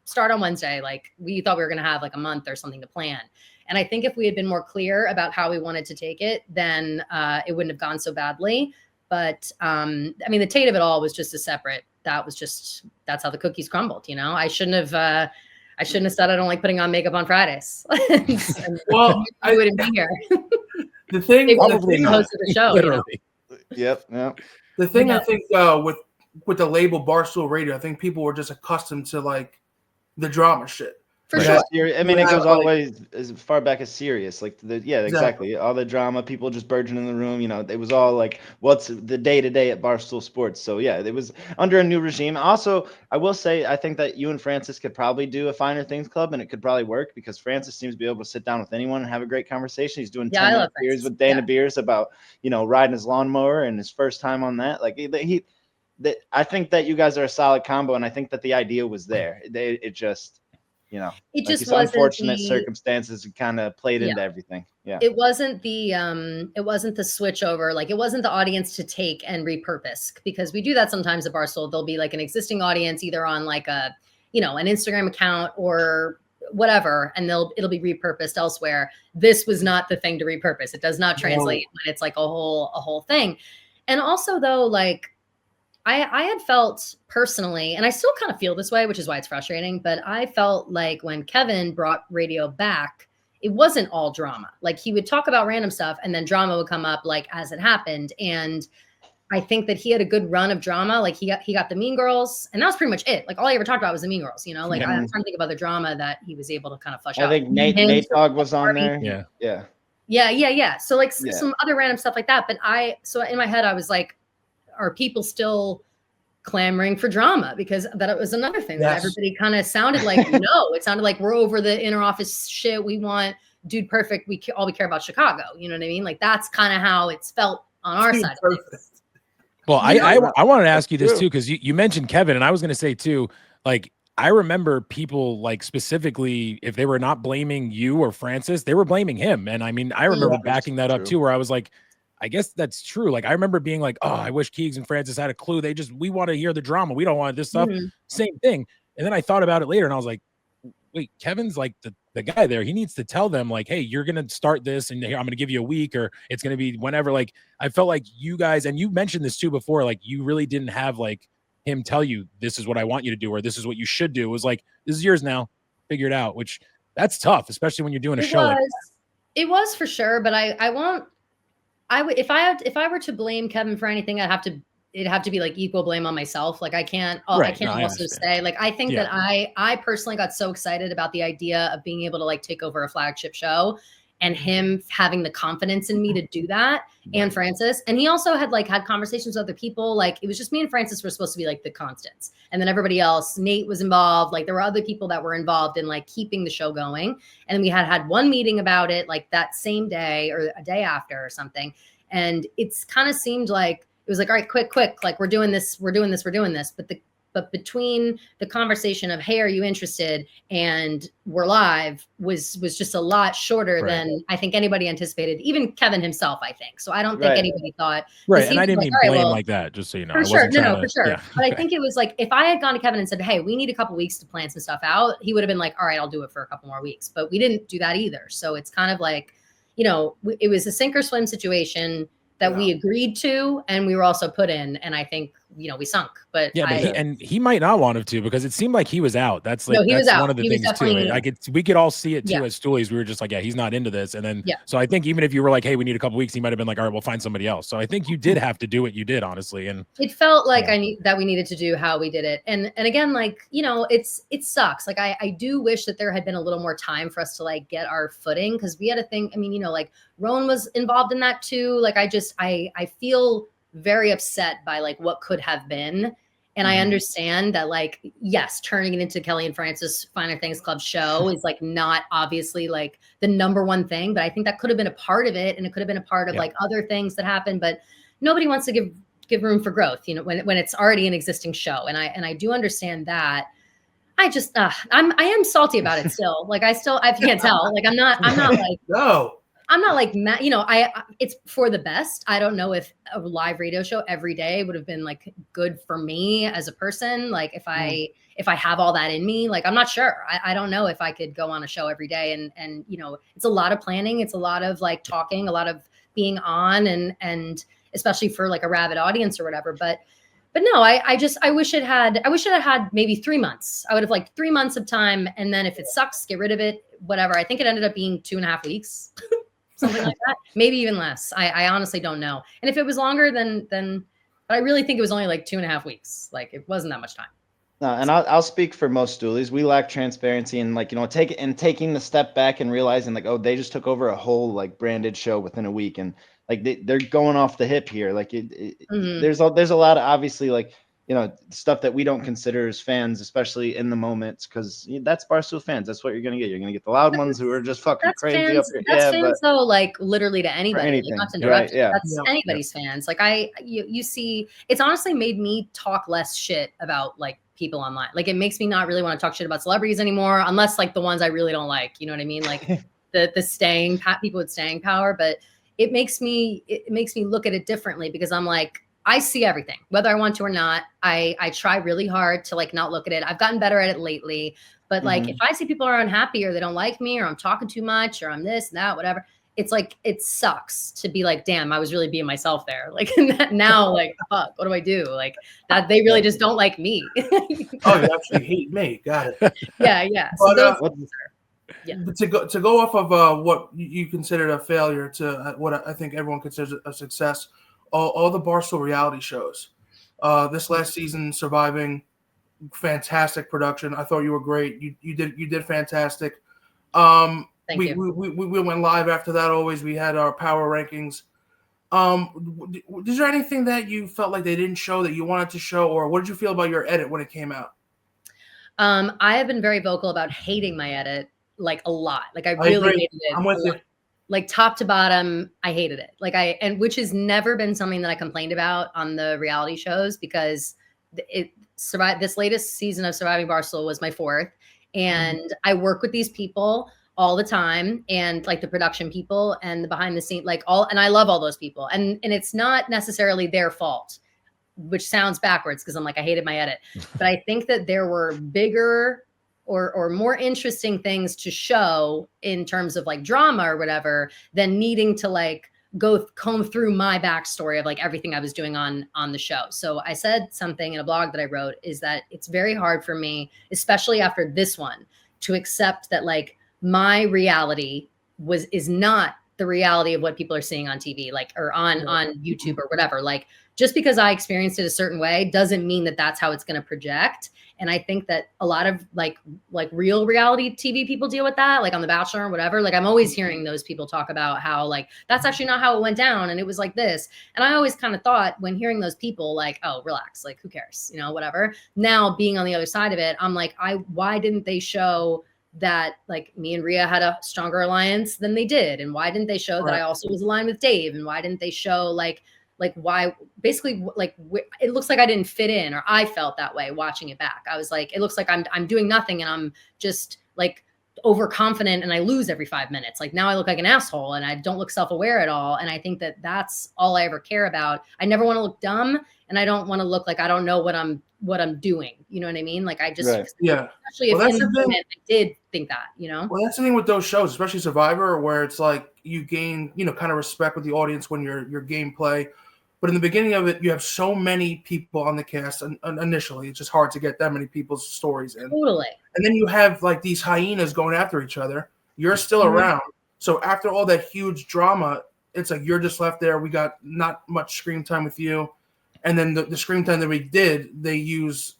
start on Wednesday. Like, we thought we were going to have like a month or something to plan. And I think if we had been more clear about how we wanted to take it, then it wouldn't have gone so badly. But I mean, the Tate of it all was just a separate. That's how the cookies crumbled. You know, I shouldn't have said I don't like putting on makeup on Fridays. Well, I wouldn't be here. The thing, the host of the show, literally. You know? Yep. The thing I think with the label Barstool Radio, I think people were just accustomed to, like, the drama shit. For sure. I mean, it goes all the way as far back as Sirius. Like, exactly. All the drama, people just burgeoning in the room. You know, it was all like, what's the day-to-day at Barstool Sports? So, yeah, it was under a new regime. Also, I will say, I think that you and Francis could probably do a Finer Things Club, and it could probably work because Francis seems to be able to sit down with anyone and have a great conversation. He's doing 10-minute beers with Dana Beers about, you know, riding his lawnmower and his first time on that. Like, I think that you guys are a solid combo, and I think that the idea was there. It just... You know, it like just wasn't unfortunate circumstances kind of played into everything. Yeah. It wasn't the switch over. Like, it wasn't the audience to take and repurpose, because we do that sometimes at Barstool. There'll be like an existing audience either on like an Instagram account or whatever, and it'll be repurposed elsewhere. This was not the thing to repurpose. It does not translate when it's like a whole thing. And also, though, like, I had felt personally, and I still kind of feel this way, which is why it's frustrating, but I felt like when Kevin brought radio back, it wasn't all drama. Like, he would talk about random stuff, and then drama would come up, like, as it happened. And I think that he had a good run of drama. Like, he got the Mean Girls, and that was pretty much it. Like, all he ever talked about was the Mean Girls, you know? Like, I'm trying to think of other drama that he was able to kind of flush out. I think Nate Dogg was on there. Yeah. So, like, some other random stuff like that. But so in my head, I was like, are people still clamoring for drama? Because that was another thing that everybody kind of sounded like, no, it sounded like we're over the inner office shit. We want Dude Perfect. We care about Chicago. You know what I mean? Like, that's kind of how it's felt on our side. Well, I wanted to ask you this too, because you mentioned Kevin, and I was going to say too, like, I remember people, like, specifically, if they were not blaming you or Francis, they were blaming him. And I mean, I remember backing that up too, where I was like, I guess that's true. Like, I remember being like, oh, I wish Keegs and Francis had a clue. We want to hear the drama. We don't want this stuff. Same thing. And then I thought about it later, and I was like, wait, Kevin's like the guy there. He needs to tell them like, hey, you're gonna start this, and here, I'm gonna give you a week, or it's gonna be whenever. Like, I felt like you guys, and you mentioned this too before, like you really didn't have like him tell you this is what I want you to do, or this is what you should do. It was like, this is yours now, figure it out. Which that's tough, especially when you're doing a show. Like it was for sure, but I won't. I would if I were to blame Kevin for anything, it'd have to be like equal blame on myself. Like I can't also say like I think that I personally got so excited about the idea of being able to like take over a flagship show and him having the confidence in me to do that, and Francis. And he also had conversations with other people. Like it was just me and Francis were supposed to be like the constants. And then everybody else, Nate was involved. Like there were other people that were involved in like keeping the show going. And then we had one meeting about it like that same day or a day after or something. And it's kind of seemed like, it was like, all right, quick, like we're doing this. But between the conversation of, hey, are you interested? And we're live was just a lot shorter than I think anybody anticipated, even Kevin himself, I think. So I don't think anybody thought. Right. And I didn't mean blame like that, just so you know. For sure. No, for sure. Yeah. But I think it was like, if I had gone to Kevin and said, hey, we need a couple weeks to plan some stuff out, he would have been like, all right, I'll do it for a couple more weeks. But we didn't do that either. So it's kind of like, it was a sink or swim situation that we agreed to, and we were also put in, and I think we sunk. But he might not want to, because it seemed like he was out. That's like he was out. One of the things too. We could all see it too as Stoolies. We were just like, he's not into this, and then so I think even if you were like, hey, we need a couple weeks, he might have been like, all right, we'll find somebody else. So I think you did have to do what you did, honestly, and it felt like that we needed to do how we did it, and again, like it sucks. Like I do wish that there had been a little more time for us to like get our footing, because we had a thing. I mean, like Rowan was involved in that too. Like I feel very upset by like what could have been. And I understand that, like, yes, turning it into Kelly and Francis Finer Things Club show is like not obviously like the number one thing, but I think that could have been a part of it, and it could have been a part of like other things that happened. But nobody wants to give room for growth, when it's already an existing show. And I do understand that. I just I am salty about it still. Like I can't tell. Like I'm not like no. I'm not like, it's for the best. I don't know if a live radio show every day would have been like good for me as a person. Like if I have all that in me, like, I'm not sure. I don't know if I could go on a show every day and, it's a lot of planning. It's a lot of like talking, a lot of being on and especially for like a rabid audience or whatever. But no, I wish it had maybe 3 months. I would have liked 3 months of time. And then if it sucks, get rid of it, whatever. I think it ended up being 2.5 weeks. Something like that, maybe even less. I honestly don't know. And if it was longer, then, but I really think it was only like 2.5 weeks. Like it wasn't that much time. No, and I'll speak for most Stoolies. We lack transparency and like taking the step back and realizing like, oh, they just took over a whole like branded show within a week, and like they're going off the hip here. Like there's a lot of obviously like stuff that we don't consider as fans, especially in the moments, because that's Barstool fans. That's what you're gonna get. You're gonna get the loud ones who are just fucking crazy fans, up here. That's fans though, like literally to anybody. Not to interrupt, right, that's anybody's fans. Like you see, it's honestly made me talk less shit about like people online. Like it makes me not really want to talk shit about celebrities anymore, unless like the ones I really don't like. You know what I mean? Like the people with staying power. But it makes me look at it differently, because I'm like, I see everything, whether I want to or not. I try really hard to like not look at it. I've gotten better at it lately, but like if I see people are unhappy or they don't like me or I'm talking too much or I'm this and that, whatever, it's like, it sucks to be like, damn, I was really being myself there. Like now, like, fuck, what do I do? Like that they really just don't like me. Oh, you actually hate me. Got it. Yeah. But, so to go off of what you considered a failure to what I think everyone considers a success. All the Barstool reality shows. This last season, Surviving, fantastic production. I thought you were great. You did fantastic. Thank you. We went live after that. Always, we had our power rankings. Is there anything that you felt like they didn't show that you wanted to show, or what did you feel about your edit when it came out? I have been very vocal about hating my edit, like a lot. Like I really hated it. I'm with you. Like top to bottom, I hated it. Like which has never been something that I complained about on the reality shows, because this latest season of Surviving Barstool was my 4th. And I work with these people all the time, and like the production people and the behind the scene, and I love all those people. And it's not necessarily their fault, which sounds backwards, because I'm like, I hated my edit. But I think that there were bigger or more interesting things to show in terms of like drama or whatever than needing to like comb through my backstory of like everything I was doing on the show. So I said something in a blog that I wrote is that it's very hard for me, especially after this one, to accept that like my reality is not the reality of what people are seeing on TV, like, or on YouTube or whatever. Like, just because I experienced it a certain way doesn't mean that that's how it's going to project. And I think that a lot of like real reality TV people deal with that, like on The Bachelor or whatever. Like I'm always hearing those people talk about how like, that's actually not how it went down. And it was like this. And I always kind of thought when hearing those people like, oh, relax, like who cares, you know, whatever. Now being on the other side of it, I'm like, why didn't they show that like me and Rhea had a stronger alliance than they did? And why didn't they show that I also was aligned with Dave? And why didn't they show like why basically like it looks like I didn't fit in, or I felt that way watching it back. I was like, it looks like I'm doing nothing and I'm just like overconfident and I lose every 5 minutes. Like now I look like an asshole and I don't look self-aware at all. And I think that that's all I ever care about. I never want to look dumb and I don't want to look like I don't know what I'm doing. You know what I mean? Like I just, especially if in the moment I did think that, you know? Well, that's the thing with those shows, especially Survivor, where it's like you gain, you know, kind of respect with the audience when your gameplay. But in the beginning of it, you have so many people on the cast, and initially it's just hard to get that many people's stories in. Totally. And then you have like these hyenas going after each other. You're still around. So after all that huge drama, it's like you're just left there. We got not much screen time with you. And then the screen time that we did, they use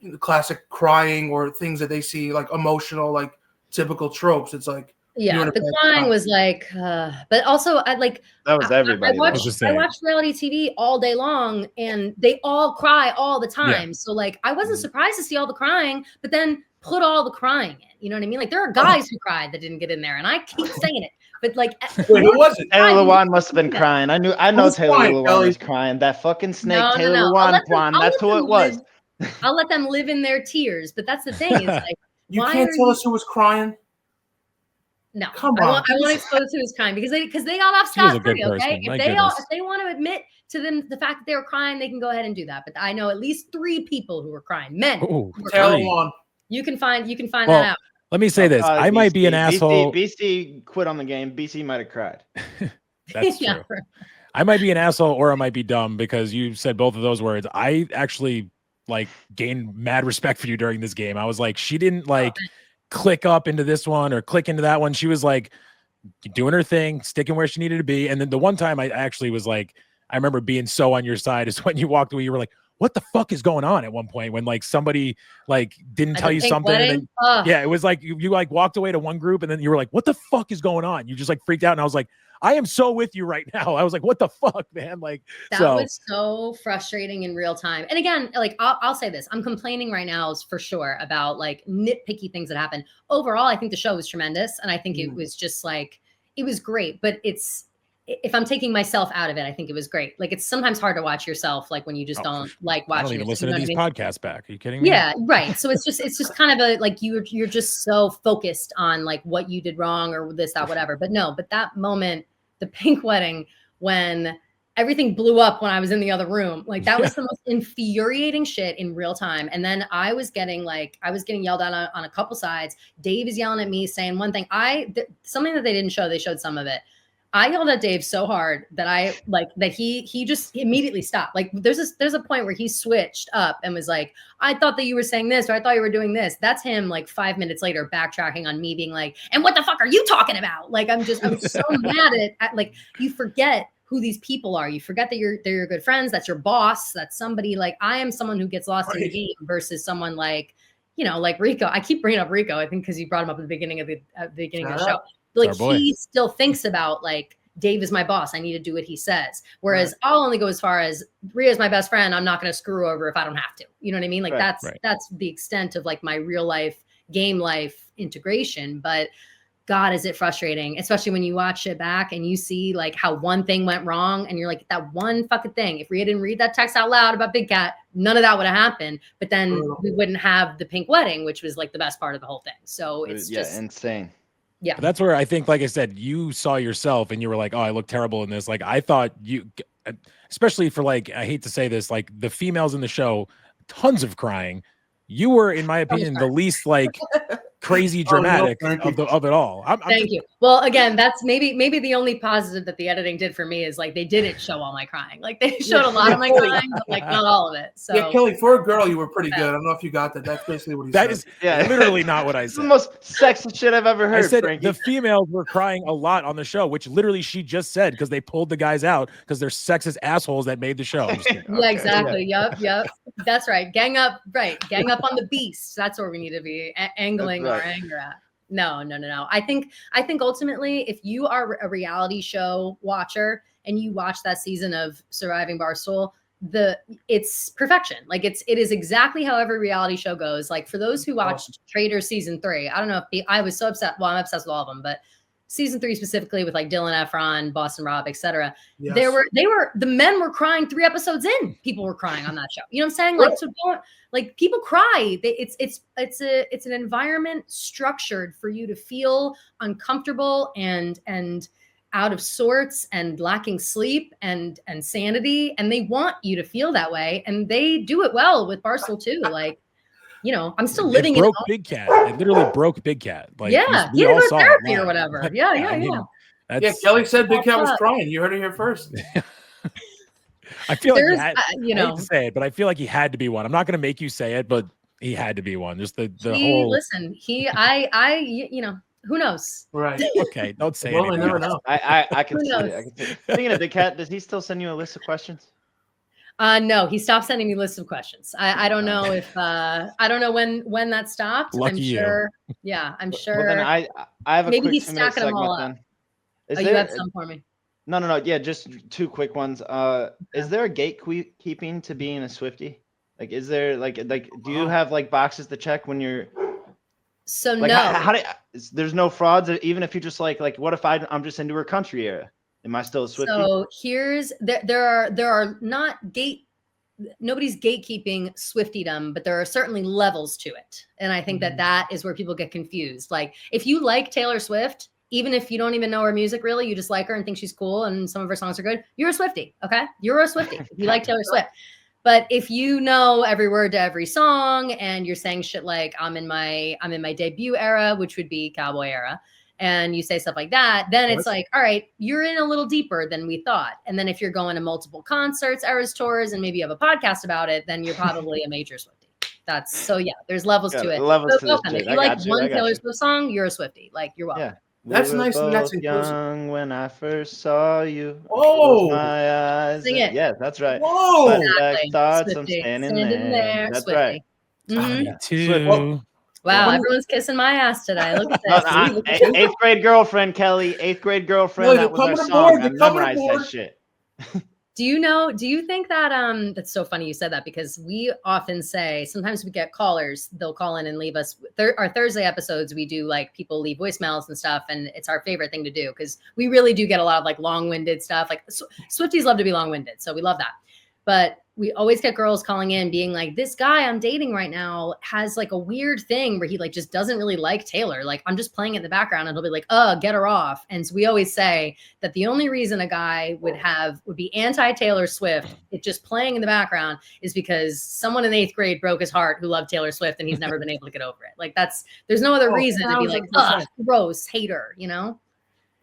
the classic crying or things that they see like emotional, like typical tropes. It's like, the crying was like, but also I like that was everybody. I watched reality TV all day long, and they all cry all the time. Yeah. So like, I wasn't surprised to see all the crying, but then put all the crying in. You know what I mean? Like there are guys who cried that didn't get in there, and I keep saying it. But like, wait, who was it? Taylor Lewan must have been crying. I know Taylor Lewan was crying. That fucking snake, Taylor Lewan. That's who it was. I'll let them live in their tears. But that's the thing. Is like, you can't tell us who was crying. No, come on. I want to expose who was crying because they got off scot-free. Okay, if they want to admit to them the fact that they were crying, they can go ahead and do that. But I know at least 3 people who were crying, men. Taylor Lewan. You can find that out. Let me say this: I might be an asshole. BC quit on the game. BC might have cried. That's true. I might be an asshole, or I might be dumb because you said both of those words. I actually like gained mad respect for you during this game. I was like, she didn't like click up into this one or click into that one. She was like doing her thing, sticking where she needed to be. And then the one time I actually was like, I remember being so on your side is when you walked away. You were like, what the fuck is going on at one point when like somebody like didn't tell you something. And then, yeah, it was like you like walked away to one group and then you were like, what the fuck is going on? You just like freaked out. And I was like, I am so with you right now. I was like, what the fuck, man? Like that was so frustrating in real time. And again, like I'll say this, I'm complaining right now for sure about like nitpicky things that happen. Overall, I think the show was tremendous. And I think it was just like, it was great, but if I'm taking myself out of it, I think it was great. Like it's sometimes hard to watch yourself, like when you just don't like watching. I don't even listen to these podcasts back. Are you kidding me? Yeah, right. So it's just kind of a like you're just so focused on like what you did wrong or this, that, whatever. But that moment, the pink wedding, when everything blew up when I was in the other room, like that was the most infuriating shit in real time. And then I was getting yelled at on a couple sides. Dave is yelling at me saying one thing. Something that they didn't show. They showed some of it. I yelled at Dave so hard that he just immediately stopped. Like there's a point where he switched up and was like, I thought that you were saying this, or I thought you were doing this. That's him like 5 minutes later backtracking on me being like, and what the fuck are you talking about? Like I'm so mad at like, you forget who these people are. You forget that they're your good friends. That's your boss. That's somebody like, I am someone who gets lost in the game versus someone like, you know, like Rico. I keep bringing up Rico, I think because you brought him up at the beginning of the show. Like he still thinks about like Dave is my boss. I need to do what he says. Whereas I'll only go as far as Rhea's my best friend. I'm not going to screw over if I don't have to. You know what I mean? Like that's the extent of like my real life game life integration. But God, is it frustrating, especially when you watch it back and you see like how one thing went wrong and you're like, that one fucking thing. If Rhea didn't read that text out loud about Big Cat, none of that would have happened. But then we wouldn't have the pink wedding, which was like the best part of the whole thing. So it's just insane. Yeah, that's where I think, like I said, you saw yourself and you were like, oh, I look terrible in this. Like I thought you, especially for like, I hate to say this, like the females in the show, tons of crying. You were, in my opinion, the least like crazy dramatic of it all. Thank you. Well, again, that's maybe the only positive that the editing did for me is like they didn't show all my crying. Like they showed a lot of my crying, but like not all of it. So yeah, Kelly, for a girl, you were pretty good. I don't know if you got that. That's basically what he said. That is literally not what I It's said. the most sexy shit I've ever heard. I said Frankie. the females were crying a lot on the show, which literally she just said because they pulled the guys out because they're sexist assholes that made the show. I'm just kidding. yeah, exactly. Yep. That's right. Gang up, Gang up on the beast. That's where we need to be angling our anger at. No. I think ultimately, if you are a reality show watcher and you watch that season of Surviving Barstool, it's perfection. Like it is exactly how every reality show goes. Like for those who watched Traitors season 3, I don't know if I was so upset. Well, I'm obsessed with all of them, but season 3 specifically with like Dylan Efron, Boston Rob, etc. Yes. The men were crying 3 episodes in. People were crying on that show. You know what I'm saying? Like, so don't, like people cry. It's an environment structured for you to feel uncomfortable and out of sorts and lacking sleep and sanity. And they want you to feel that way. And they do it well with Barstool too. Like, you know, I'm still living in Big Cat. It literally broke Big Cat. Like, yeah, we he all did saw therapy it or whatever. Yeah. Yeah, Kelly said Big Cat was crying. You heard it here first. I feel like I hate to say it, but I feel like he had to be one. I'm not going to make you say it, but he had to be one. Just the whole. Listen, who knows? Right. Okay, don't say anything. I never know. I can see it. Speaking of Big Cat, does he still send you a list of questions? No, he stopped sending me lists of questions. I don't know if I don't know when that stopped. Lucky you. Yeah, I'm sure. Well, then I have a maybe quick he's stacking them all up. You have some for me. No. Yeah, just 2 quick ones. Is there a gatekeeping to being a Swiftie? Like, is there like do you have like boxes to check when you're? So like, no. How there's no frauds, even if you just like what if I'm just into her country era? Am I still a Swiftie? So there are not nobody's gatekeeping Swiftiedom, but there are certainly levels to it. And I think that is where people get confused. Like if you like Taylor Swift, even if you don't even know her music really, you just like her and think she's cool and some of her songs are good, you're a Swiftie, okay? You're a Swiftie if you like Taylor Swift. But if you know every word to every song and you're saying shit like I'm in my debut era, which would be cowboy era, and you say stuff like that, then it's like, all right, you're in a little deeper than we thought. And then if you're going to multiple concerts, Eras tours, and maybe you have a podcast about it, then you're probably a major Swiftie. There's levels to it. Levels to this if shit. you like one Taylor Swift song, you're a Swiftie. Like you're welcome. Yeah. That's we were nice and that's both inclusive. young when I first saw you. Oh, Closed my eyes. Sing it. Yeah, that's right. Whoa. Exactly. Thoughts, I'm Swiftie. standing Standing there. That's Swiftie. right. Mhm. Me too. Wow, everyone's kissing my ass today. Look at No, this. eighth grade girlfriend, Kelly. 8th grade girlfriend. No, that was our coming song. aboard, I they're coming memorized aboard. that shit. Do you think that that's so funny you said that, because we often say sometimes we get callers, they'll call in and leave us our Thursday episodes. We do like people leave voicemails and stuff, and it's our favorite thing to do because we really do get a lot of like long-winded stuff. Like Swifties love to be long-winded, so we love that. But we always get girls calling in being like, this guy I'm dating right now has like a weird thing where he like just doesn't really like Taylor. Like I'm just playing in the background and he'll be like, get her off. And so we always say that the only reason a guy would be anti-Taylor Swift, it just playing in the background, is because someone in 8th grade broke his heart who loved Taylor Swift and he's never been able to get over it. Like there's no other reason to be like, gross, hater, you know?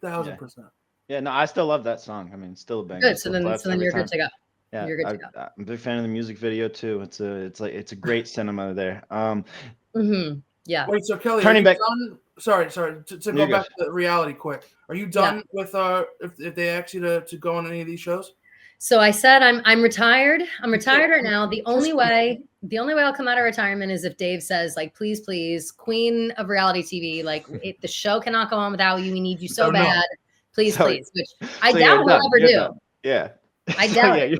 1000%. Yeah, no, I still love that song. I mean, it's still a banger. Good. So then you're good to go. Yeah, You're good to go. I'm a big fan of the music video too. It's a great cinema there. Yeah. Wait, so Kelly, Turning back. Sorry. To go back to the reality quick. Are you done with if they ask you to go on any of these shows? So I said I'm retired. I'm retired right now. The only way I'll come out of retirement is if Dave says like, please, queen of reality TV, like the show cannot go on without you. We need you so bad. Please. Which I doubt he'll ever do. Done. Yeah. I doubt it.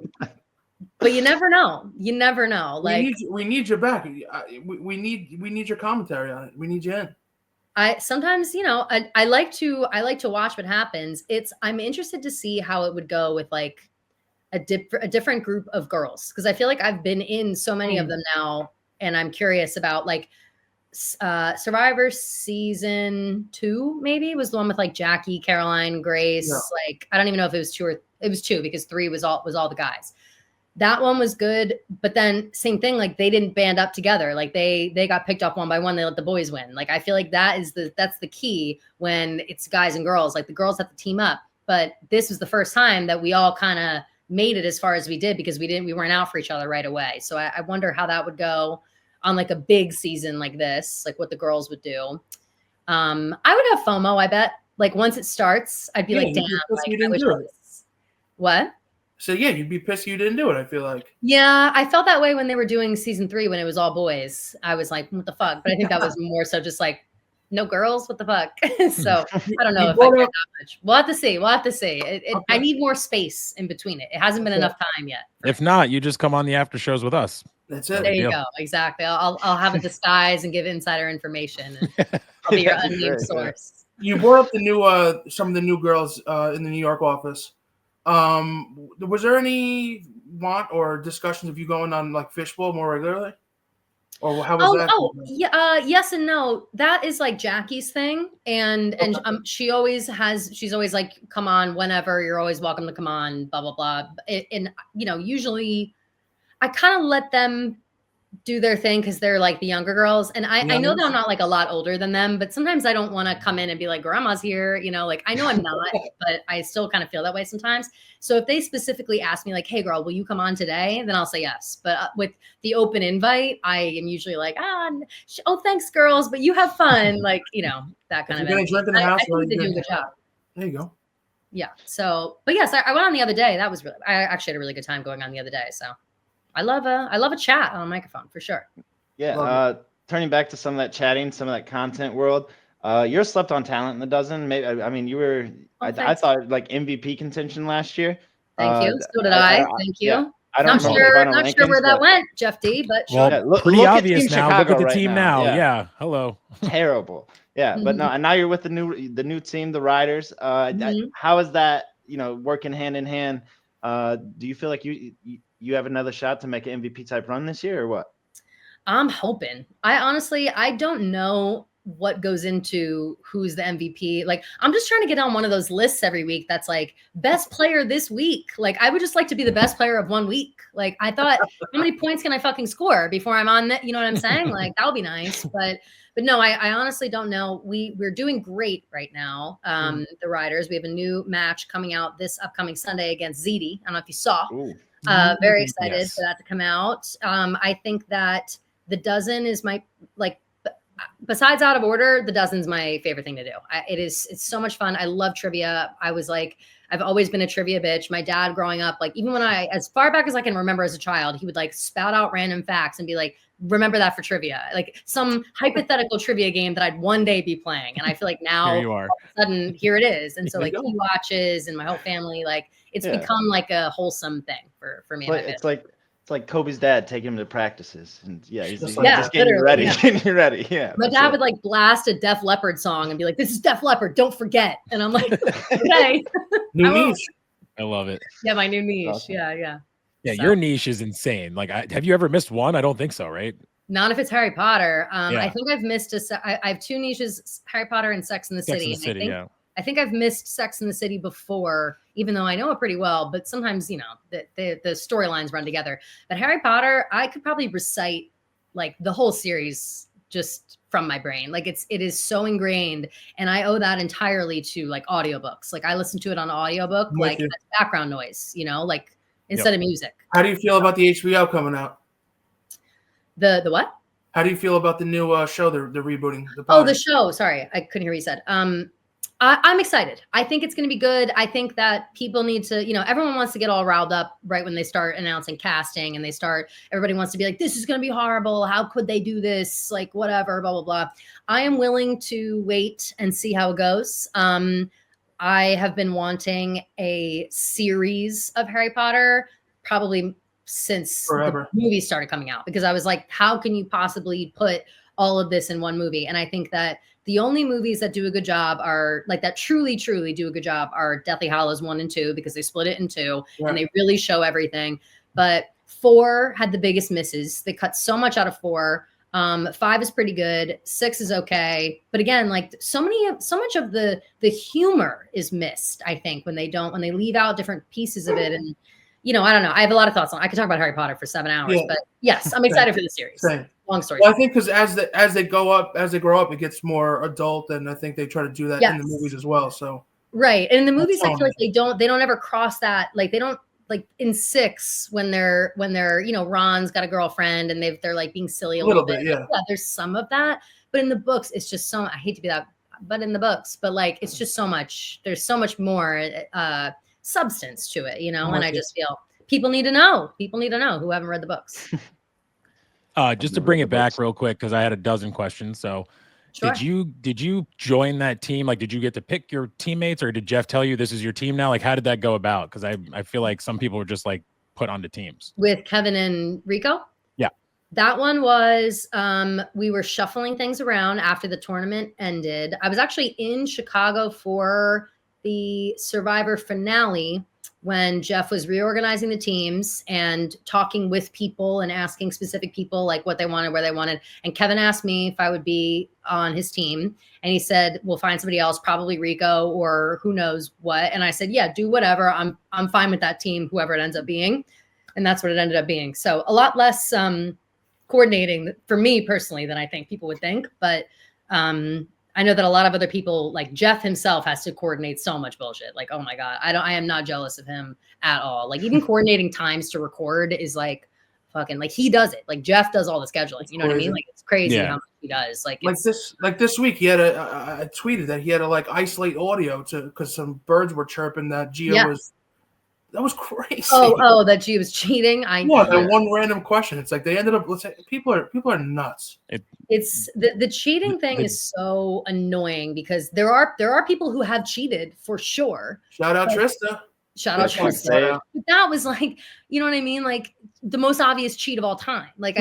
But you never know. Like we need you back. We need your commentary on it. We need you in. I sometimes, I like to watch what happens. I'm interested to see how it would go with like a different group of girls, because I feel like I've been in so many of them now, and I'm curious about like Survivor season 2 maybe was the one with like Jackie, Caroline, Grace. Like I don't even know if it was 2 or it was 2 because 3 was all the guys. that one was good, but then same thing, like they didn't band up together. Like they got picked off one by one. They let the boys win. Like I feel like that's the key when it's guys and girls. Like the girls have to team up. But this was the first time that we all kind of made it as far as we did because we weren't out for each other right away. So I wonder how that would go on like a big season like this, like what the girls would do. I would have FOMO, I bet. Like once it starts, I'd be like, damn, like, I wish what? So yeah, you'd be pissed you didn't do it, I feel like. Yeah, I felt that way when they were doing season 3 when it was all boys. I was like, what the fuck? But I think that was more so just like, no girls, what the fuck? So I don't know if I care that much. We'll have to see. I need more space in between it. It hasn't been enough time yet. If not, you just come on the after shows with us. That's it. There you go. Exactly. I'll have a disguise and give insider information. And I'll be your unnamed source. You brought up the new some of the new girls in the New York office. Was there any want or discussions of you going on like Fishbowl more regularly? Or how was that? Oh, yeah. Yes and no. That is like Jackie's thing, and she's always like, come on whenever. You're always welcome to come on. Blah blah blah. And usually, I kind of let them do their thing because they're like the younger girls, and I know that I'm not like a lot older than them, but sometimes I don't want to come in and be like, grandma's here, like I know I'm not, but I still kind of feel that way sometimes. So if they specifically ask me like, hey girl, will you come on today, then I'll say yes. But with the open invite, I am usually like, oh thanks girls, but you have fun, like that kind of thing. Drink in the house, I think they do a good job. There you go. Yeah. So, but yes, I went on the other day. That was I actually had a really good time going on the other day. So I love a chat on a microphone for sure. Yeah. Turning back to some of that chatting, some of that content world, you're slept on talent in the dozen. Maybe I mean you were. I thought like MVP contention last year. Thank you. So did I. Thank you. Yeah, Not sure where that went, Jeff D. But well, sure. pretty look obvious now. Chicago Look at the right team now. Yeah. Hello. Terrible. Yeah, but no, and now you're with the new team, the Riders. How is that? Working hand in hand. Do you feel like you have another shot to make an MVP type run this year or what? I'm hoping. I don't know what goes into who's the MVP. Like, I'm just trying to get on one of those lists every week that's like best player this week. Like, I would just like to be the best player of 1 week. Like, I thought, how many points can I fucking score before I'm on that? You know what I'm saying? Like, that would be nice. But no, I honestly don't know. We're doing great right now. The Riders. We have a new match coming out this upcoming Sunday against ZD. I don't know if you saw. Ooh. Very excited for that to come out. I think that the dozen is my, like, besides Out of Order, the dozen's my favorite thing to do. It's so much fun. I love trivia. I've always been a trivia bitch. My dad growing up, like even when as far back as I can remember as a child, he would like spout out random facts and be like, remember that for trivia, like some hypothetical trivia game that I'd one day be playing. And I feel like now Here you are. all of a sudden here it is. And so like he watches and my whole family, like it's become like a wholesome thing for me. But it's like Kobe's dad taking him to practices, and he's just Yeah, getting you ready, yeah. getting you ready. Yeah, My dad would like blast a Def Leppard song and be like, "This is Def Leppard, don't forget." And I'm like, "Okay." New niche. I love it. Yeah, my new niche. Awesome. Yeah. Yeah, So- your niche is insane. Like, have you ever missed one? I don't think so, right? Not if it's Harry Potter. Yeah. I think I've missed I have two niches: Harry Potter and Sex and the Sex City. and the City, yeah. I think I've missed Sex and the City before, even though I know it pretty well. But sometimes, the storylines run together. But Harry Potter, I could probably recite like the whole series just from my brain. Like it is so ingrained, and I owe that entirely to like audiobooks. Like I listen to it on audiobook, like as background noise, like instead of music. How do you feel about the HBO coming out? The what? How do you feel about the new show they're rebooting? The show. Sorry, I couldn't hear what you said. I'm excited. I think it's going to be good. I think that people need to, everyone wants to get all riled up right when they start announcing casting and everybody wants to be like, this is going to be horrible. How could they do this? Like, whatever, blah, blah, blah. I am willing to wait and see how it goes. I have been wanting a series of Harry Potter probably since forever. The movie started coming out, because I was like, how can you possibly put all of this in one movie? And I think that the only movies that do a good job are like that truly do a good job are Deathly Hallows 1 and 2, because they split it in two and they really show everything. But 4 had the biggest misses. They cut so much out of 4. 5 is pretty good. 6 is okay. But again, like so much of the humor is missed, I think, when they leave out different pieces of it. And I don't know. I have a lot of thoughts on. I could talk about Harry Potter for 7 hours, Yeah. but yes, I'm excited for the series. Same. Long story. Well, I think because as they grow up, it gets more adult, and I think they try to do that in the movies as well. So right, and in the That's movies, I feel fine. like they don't ever cross that. Like they don't like in 6 when they're Ron's got a girlfriend and they're like being silly a little bit. yeah. Like, there's some of that, but in the books, it's just so. I hate to be that, but in the books, but like it's just so much. There's so much more substance to it, and I just feel people need to know. People need to know who haven't read the books. Just to bring it back real quick, because I had a dozen questions. So Sure. did you join that team? Like, did you get to pick your teammates, or did Jeff tell you this is your team now? Like, how did that go about? Because I feel like some people were just like put onto teams. With Kevin and Rico? Yeah. That one was we were shuffling things around after the tournament ended. I was actually in Chicago for the Survivor finale when Jeff was reorganizing the teams and talking with people and asking specific people like what they wanted, where they wanted. And Kevin asked me if I would be on his team. And he said, we'll find somebody else, probably Rico or who knows what. And I said, yeah, do whatever. I'm fine with that team, whoever it ends up being. And that's what it ended up being. So a lot less coordinating for me personally than I think people would think. But I know that a lot of other people, like Jeff himself, has to coordinate so much bullshit. Like, oh my God, I am not jealous of him at all. Like even coordinating times to record is like fucking like he does it. Like Jeff does all the scheduling. You know what I mean? Like it's crazy how much he does. Like this week, he had I tweeted that he had to like isolate audio because some birds were chirping that Gio was. That was crazy. Oh, that Gio was cheating. That one random question. It's like they ended up. Let's say people are nuts. It's the cheating thing is so annoying because there are people who have cheated for sure. Shout out Trista. Shout out Trista. But that was like, you know what I mean? Like the most obvious cheat of all time. Like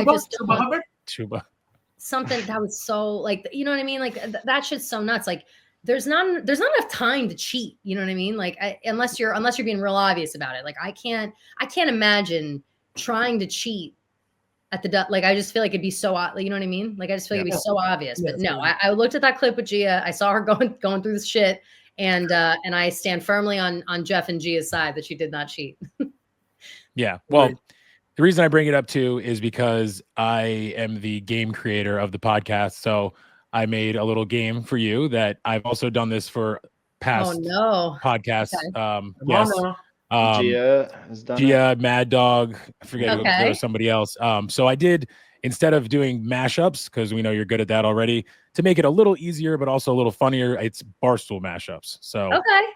Tuba. Something that was so like, you know what I mean? Like that shit's so nuts. Like there's not enough time to cheat. You know what I mean? Like unless you're being real obvious about it. Like I can't imagine trying to cheat at the like. I just feel like it'd be so, you know what I mean? Like I just feel like it'd be so obvious. But no, I looked at that clip with Gia. I saw her going through this shit, and I stand firmly on Jeff and Gia's side that she did not cheat. Yeah. Well, the reason I bring it up too is because I am the game creator of the podcast. So I made a little game for you that I've also done this for past podcasts. Okay. Yes. Gia has done Gia, Mad Dog, I forget who, there was somebody else. So I did, instead of doing mashups, because we know you're good at that already, to make it a little easier, but also a little funnier, it's Barstool mashups. So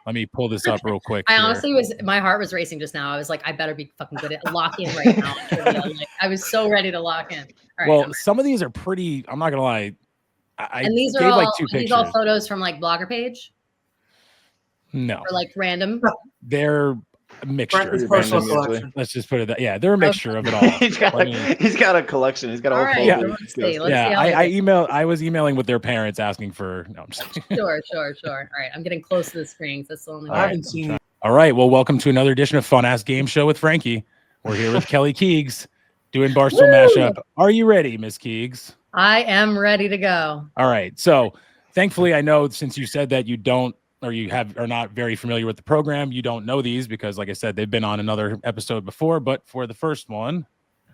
let me pull this up real quick. I honestly my heart was racing just now. I was like, I better be fucking good at locking in right now. Like, I was so ready to lock in. All right, well, some of these are pretty, I'm not going to lie. And these are all photos from like Blogger page? No. Or like random? They're a mixture. Let's just put it that. Yeah, they're a mixture of it all. he's got a collection. He's got a whole folder. Let's see I was emailing with their parents asking for. No, I'm just Sure. All right, I'm getting close to the screen. That's the only one. I haven't seen. All right, well, welcome to another edition of Fun Ass Game Show with Frankie. We're here with Kelly Keegs doing Barstool Mashup. Are you ready, Miss Keegs? I am ready to go. All right. So thankfully, I know since you said that you don't, or you are not very familiar with the program, you don't know these because, like I said, they've been on another episode before. But for the first one.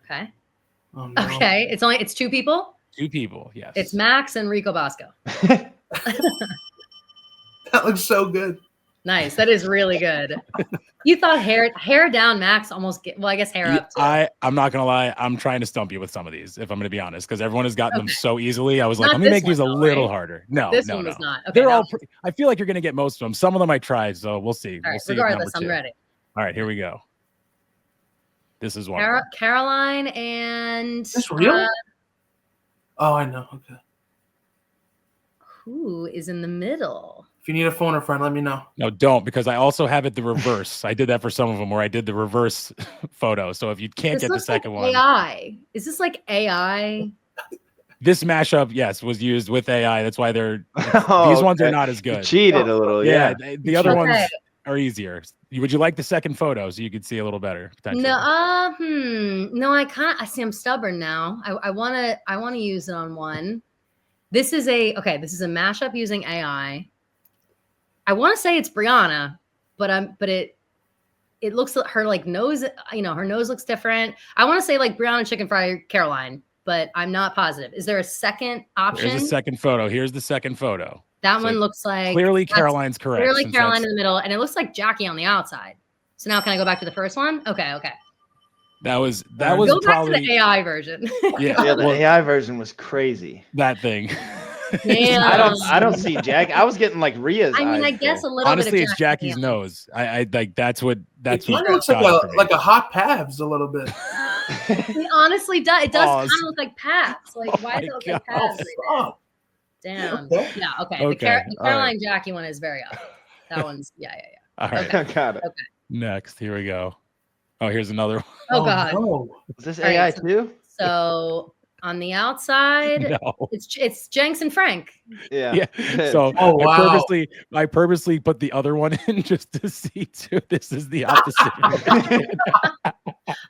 Okay. Oh, no. Okay. It's 2 people? 2 people. Yes. It's Max and Rico Bosco. That looks so good. Nice. That is really good. You thought hair down, Max almost I guess hair up too. I'm not gonna lie, I'm trying to stump you with some of these, if I'm gonna be honest, because everyone has gotten them so easily. I was like, let me make these a little harder. No, this one was not. Okay, they're all I feel like you're gonna get most of them. Some of them I tried, so we'll see. All right, we'll see. regardless, I'm ready. All right, here we go. This is one. Caroline and is this real? Oh, I know. Okay. Who is in the middle? If you need a phone or friend, let me know. No, don't, because I also have it the reverse. I did that for some of them where I did the reverse photo. So if you can't get the second one. AI. Is this like AI? This mashup, yes, was used with AI. That's why these ones are not as good. You cheated a little, yeah. The other ones are easier. Would you like the second photo so you could see a little better? No, no, I see. I'm stubborn now. I wanna use it on one. This is a mashup using AI. I want to say it's Brianna, but it looks her like nose, her nose looks different. I want to say like Brianna Chicken Fry Caroline, but I'm not positive. Is there a second option? Here's a second photo. Here's the second photo. That So one looks like clearly Caroline's correct. Clearly since Caroline that's- in the middle, and it looks like Jackie on the outside. So now can I go back to the first one? Okay. That was Go probably back to the AI version. yeah. Yeah, the well, AI version was crazy. that thing. Damn. I don't see Jack. I was getting like Ria's. I mean, I eyes guess there. a little Honestly, bit of it's Jackie's Jackie. nose. I like that's what It kind what of looks got it for me. like a hot Pabs a little bit. It honestly does. It does Pause. kind of look like Pabs. Like, why my does it look God. like Pabs? Oh, Damn. Okay. Yeah. Okay. Okay, The all right. Caroline Jackie one is very up. That one's yeah. All right, Okay. Got it. next. Here we go. Oh, here's another one. Oh God. No. Is this All right, AI so- too? So on the outside, No. it's Jenks and Frank. Yeah. Yeah. So Oh, wow. I purposely put the other one in just to see too. This is the opposite.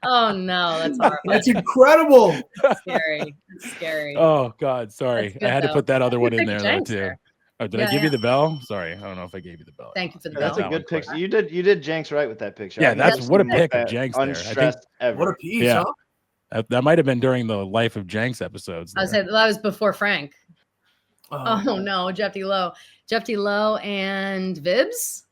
Oh no, that's horrible. That's incredible. That's scary. That's scary. Oh God, sorry. That's good, I had to though. put that other You one in picked there though Jenks too. there. Oh, did Yeah, I give yeah. you the bell? Sorry, I don't know if I gave you the bell. Thank you for the That's bell. a That one good quick. picture. You did Jenks right with that picture. Yeah, I've that's never what a seen him pick like of that Jenks there. I think- Unstressed ever. What a piece, Yeah. huh? That might have been during the life of Jenks episodes. I was there. saying that was before Frank. Oh no, Jeff D. Lowe. Jeff D. Lowe and Vibs.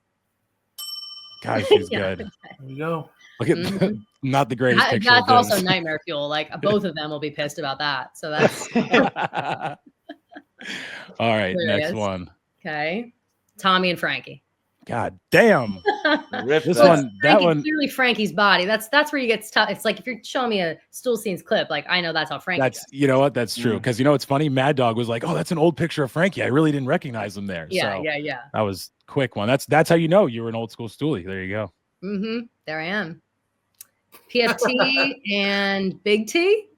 God, she's Yeah. good. There you go. Look at Mhm. not the greatest picture. That's of also Vibs. nightmare fuel. Like both of them will be pissed about that. So that's All right, There it next is. one. okay. Tommy and Frankie. God damn. Rip This that. one, that Frankie, one. clearly Frankie's body. That's where you get tough. It's like if you're showing me a stool scenes clip, like I know that's how Frankie. That's you know what? That's true. Mm. Because you know what's funny? Mad Dog was like, "Oh, that's an old picture of Frankie. I really didn't recognize him there." Yeah, so yeah. that was a quick one. That's how you know you were an old school Stoolie. There you go. Mm-hmm. There I am. PFT and Big T.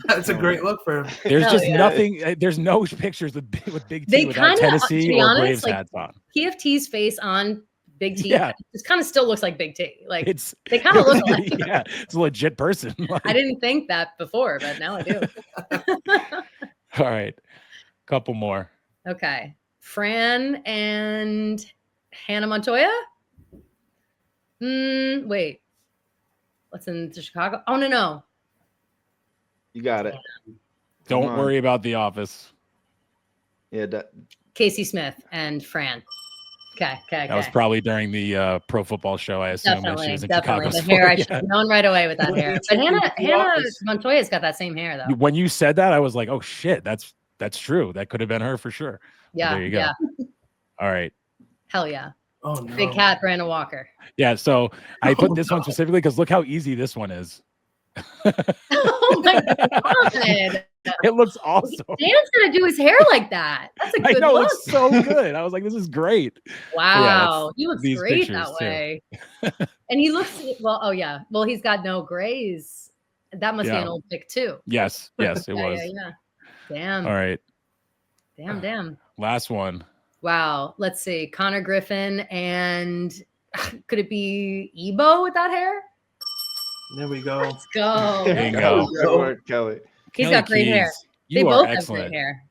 That's a great look for him. There's Hell just yeah. nothing. There's no pictures with Big They T without kinda, to Tennessee be or honest, Braves like, hats on. PFT's face on Big T. Yeah. Just kind of still looks like Big T. Like It's they kind of look alike. yeah, it's a legit person. Like, I didn't think that before, but now I do. all right, couple more. Okay. Fran and Hannah Montoya. Wait. What's in Chicago? Oh no. You got it. Don't Come on. worry about The Office. Yeah. Casey Smith and Fran. Okay. That was probably during the pro football show. I assume that she Definitely, was in definitely. Chicago. The hair, I Yeah. should have known right away with that hair. But The Hannah Office. Montoya's got that same hair though. When you said that, I was like, "Oh shit, that's true. That could have been her for sure." Yeah, there you go. yeah. All right. Hell yeah. Oh no. Big cat, Brandon Walker. Yeah. So I put Oh, this one no. specifically because look how easy this one is. Oh my god. It looks awesome. Dan's gonna do his hair like that. That's a I good know look. it looks so good. I was like, "This is great." Wow, he looks these great pictures, that too. way. And he looks well. Oh yeah. Well, he's got no grays. That must be Yeah. an old pic too. Yes. Yes, it Yeah, was. Yeah. Damn. All right. Damn. Last one. Wow. Let's see. Connor Griffin and could it be Ebo with that hair? There we go. Let's go. There you Good go. work, Kelly. He's Kelly got great hair. Keegs, They You are both have excellent. great hair.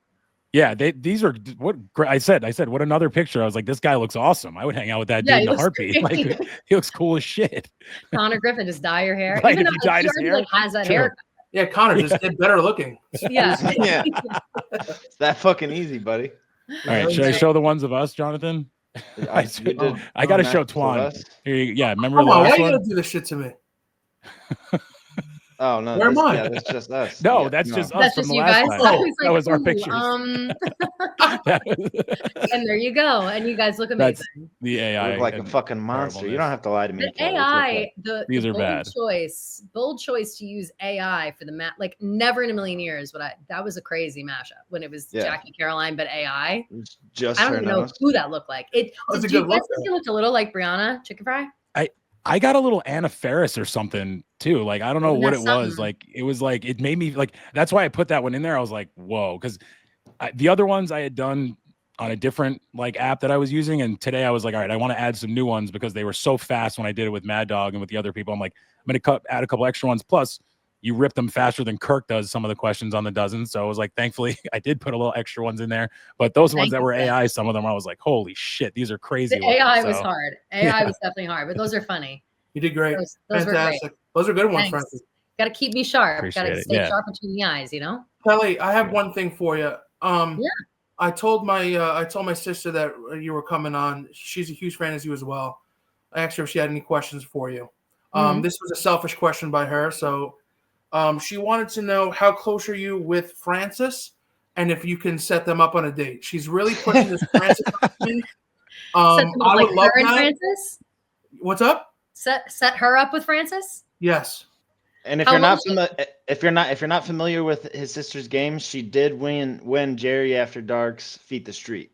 Yeah, these are what I said. What another picture. I was like, this guy looks awesome. I would hang out with that Yeah, dude he in a looks heartbeat. great. Like he looks cool as shit. Connor Griffin, just dye your hair. Right, Even if though he dyed he his already, hair, like, has that sure. hair. Yeah, Connor, just get better looking. Yeah. Yeah. It's that fucking easy, buddy. All right, should I show the ones of us, Jonathan? I You see. did I got to Max show for Twan. us. Here yeah, remember Come the on, why last are you one? gonna do this shit to me? Oh no, Where am I? Yeah, that's just us. No, Yeah, that's just us That's from just the you last guys. time. I was That was our "Ooh, pictures. That was- and there you go. And you guys look That's amazing. the You AI. look like a and fucking monster. You don't have to lie to me. The Kelly. It's AI, okay. These the are bold bad. bold choice to use AI for the like never in a million years would that was a crazy mashup when it was Yeah. Jackie Caroline, but AI. It's just I her don't even know nose. who that looked like. That's a Did you good guys look, think it looked a little like Brianna Chicken Fry? I got a little Anna Faris or something too. Like I don't know Isn't what that it was. something? Like it was like it made me like. That's why I put that one in there. I was like, whoa, because the other ones I had done on a different like app that I was using, and today I was like, all right, I want to add some new ones because they were so fast when I did it with Mad Dog and with the other people. I'm like, I'm gonna add a couple extra ones. Plus, you ripped them faster than Kirk does some of the questions on the dozen. So it was like, thankfully, I did put a little extra ones in there. But those ones that were AI, some of them I was like, holy shit, these are crazy. The AI was hard. AI was definitely hard, but those are funny. You did great. Those were great. Those are good ones, Thanks. Francis. Got to keep me sharp. Got Appreciate to it. stay sharp between the eyes, you know? Kelly, I have one thing for you. I told my sister that you were coming on. She's a huge fan as you as well. I asked her if she had any questions for you. This was a selfish question by her. So she wanted to know how close are you with Francis and if you can set them up on a date. She's really pushing this Francis on me. I would love that. Francis? What's up? Set her up with Francis? Yes. And if you're not familiar with his sister's game, she did win Jerry After Dark's Feet the Street.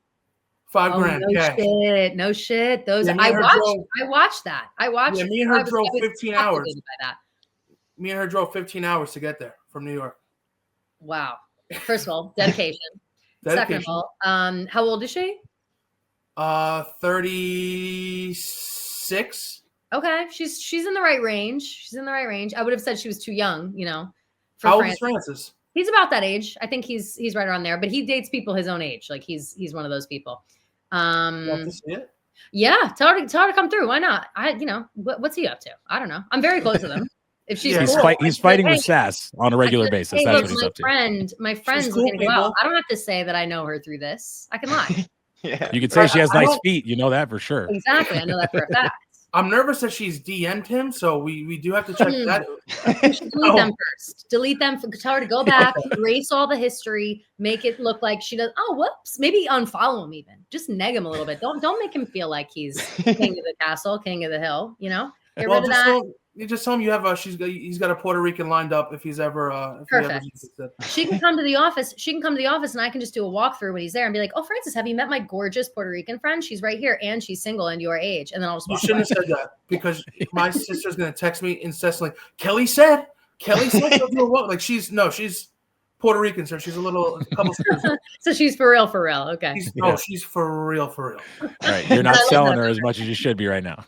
$5,000. No shit. Those Yeah, I watched that. Yeah, me and her drove 15 hours. Me and her drove 15 hours to get there from New York. Wow. First of all, dedication. Second of all, how old is she? 36. Okay, she's in the right range. I would have said she was too young, you know. How old is Francis? He's about that age. I think he's right around there, but he dates people his own age. Like he's one of those people. Want to see it? Yeah, tell her to come through. Why not? What's he up to? I don't know. I'm very close with him. If she's he's fighting with Sass on a regular basis. That's what he's up to. My friend's looking to go out. I don't have to say that I know her through this. I can lie. Yeah. You could say she has nice feet. You know that for sure. Exactly. I know that for a fact. I'm nervous that she's DM'd him, so we do have to check that. You should delete them first. Delete them. Tell her to go back, erase all the history, make it look like she does. Oh, whoops. Maybe unfollow him even. Just neg him a little bit. Don't make him feel like he's king of the castle, king of the hill. You know, get rid of that. You just tell him you have he's got a Puerto Rican lined up if he's ever. Perfect. She can come to the office. And I can just do a walkthrough when he's there and be like, "Oh, Francis, have you met my gorgeous Puerto Rican friend? She's right here, and she's single and your age." And then I'll just. You shouldn't have said that because my sister's gonna text me incessantly. Kelly said she'll do a walk. Like she's Puerto Rican, so she's a couple. So she's for real. Okay. She's for real. All right, you're not selling her as much as you should be right now.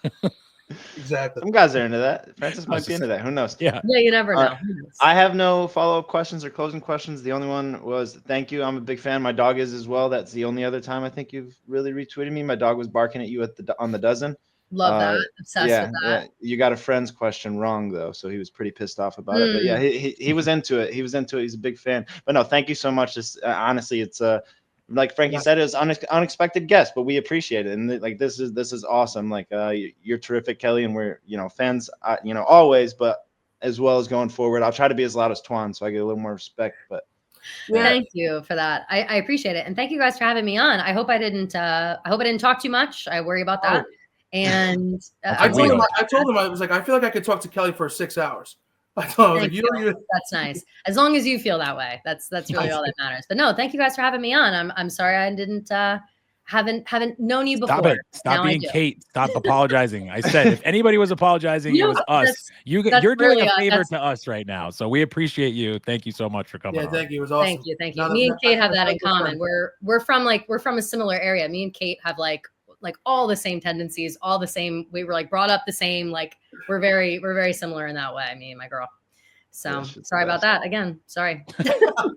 Exactly. Some guys are into that. Francis might be into that. Who knows? Yeah, you never know. I have no follow-up questions or closing questions. The only one was thank you. I'm a big fan. My dog is as well. That's the only other time I think you've really retweeted me. My dog was barking at you on the dozen. Love that. Obsessed with that. Yeah. You got a friend's question wrong though, so he was pretty pissed off about it. But yeah, he was into it. He's a big fan. But no, thank you so much. Honestly, it's like Frankie said, it was unexpected guest, but we appreciate it. And this is awesome. Like you're terrific, Kelly, and we're fans, always, but as well as going forward. I'll try to be as loud as Twan, so I get a little more respect. But thank you for that. I appreciate it, and thank you guys for having me on. I hope I didn't talk too much. I worry about that. And I told him I was like, I feel like I could talk to Kelly for 6 hours. I told him, That's nice. As long as you feel that way, that's really all that matters. But no, thank you guys for having me on. I'm sorry I didn't haven't known you before. Stop being Kate. Stop apologizing. I said if anybody was apologizing, it was us. You're doing a favor to us right now, so we appreciate you. Thank you so much for coming. Yeah, thank you. It was awesome. Thank you. Me and Kate have that in common. We're from a similar area. Me and Kate have like all the same tendencies, all the same. We were like brought up the same. Like we're very similar in that way. Me and my girl. So sorry about that again. Sorry. All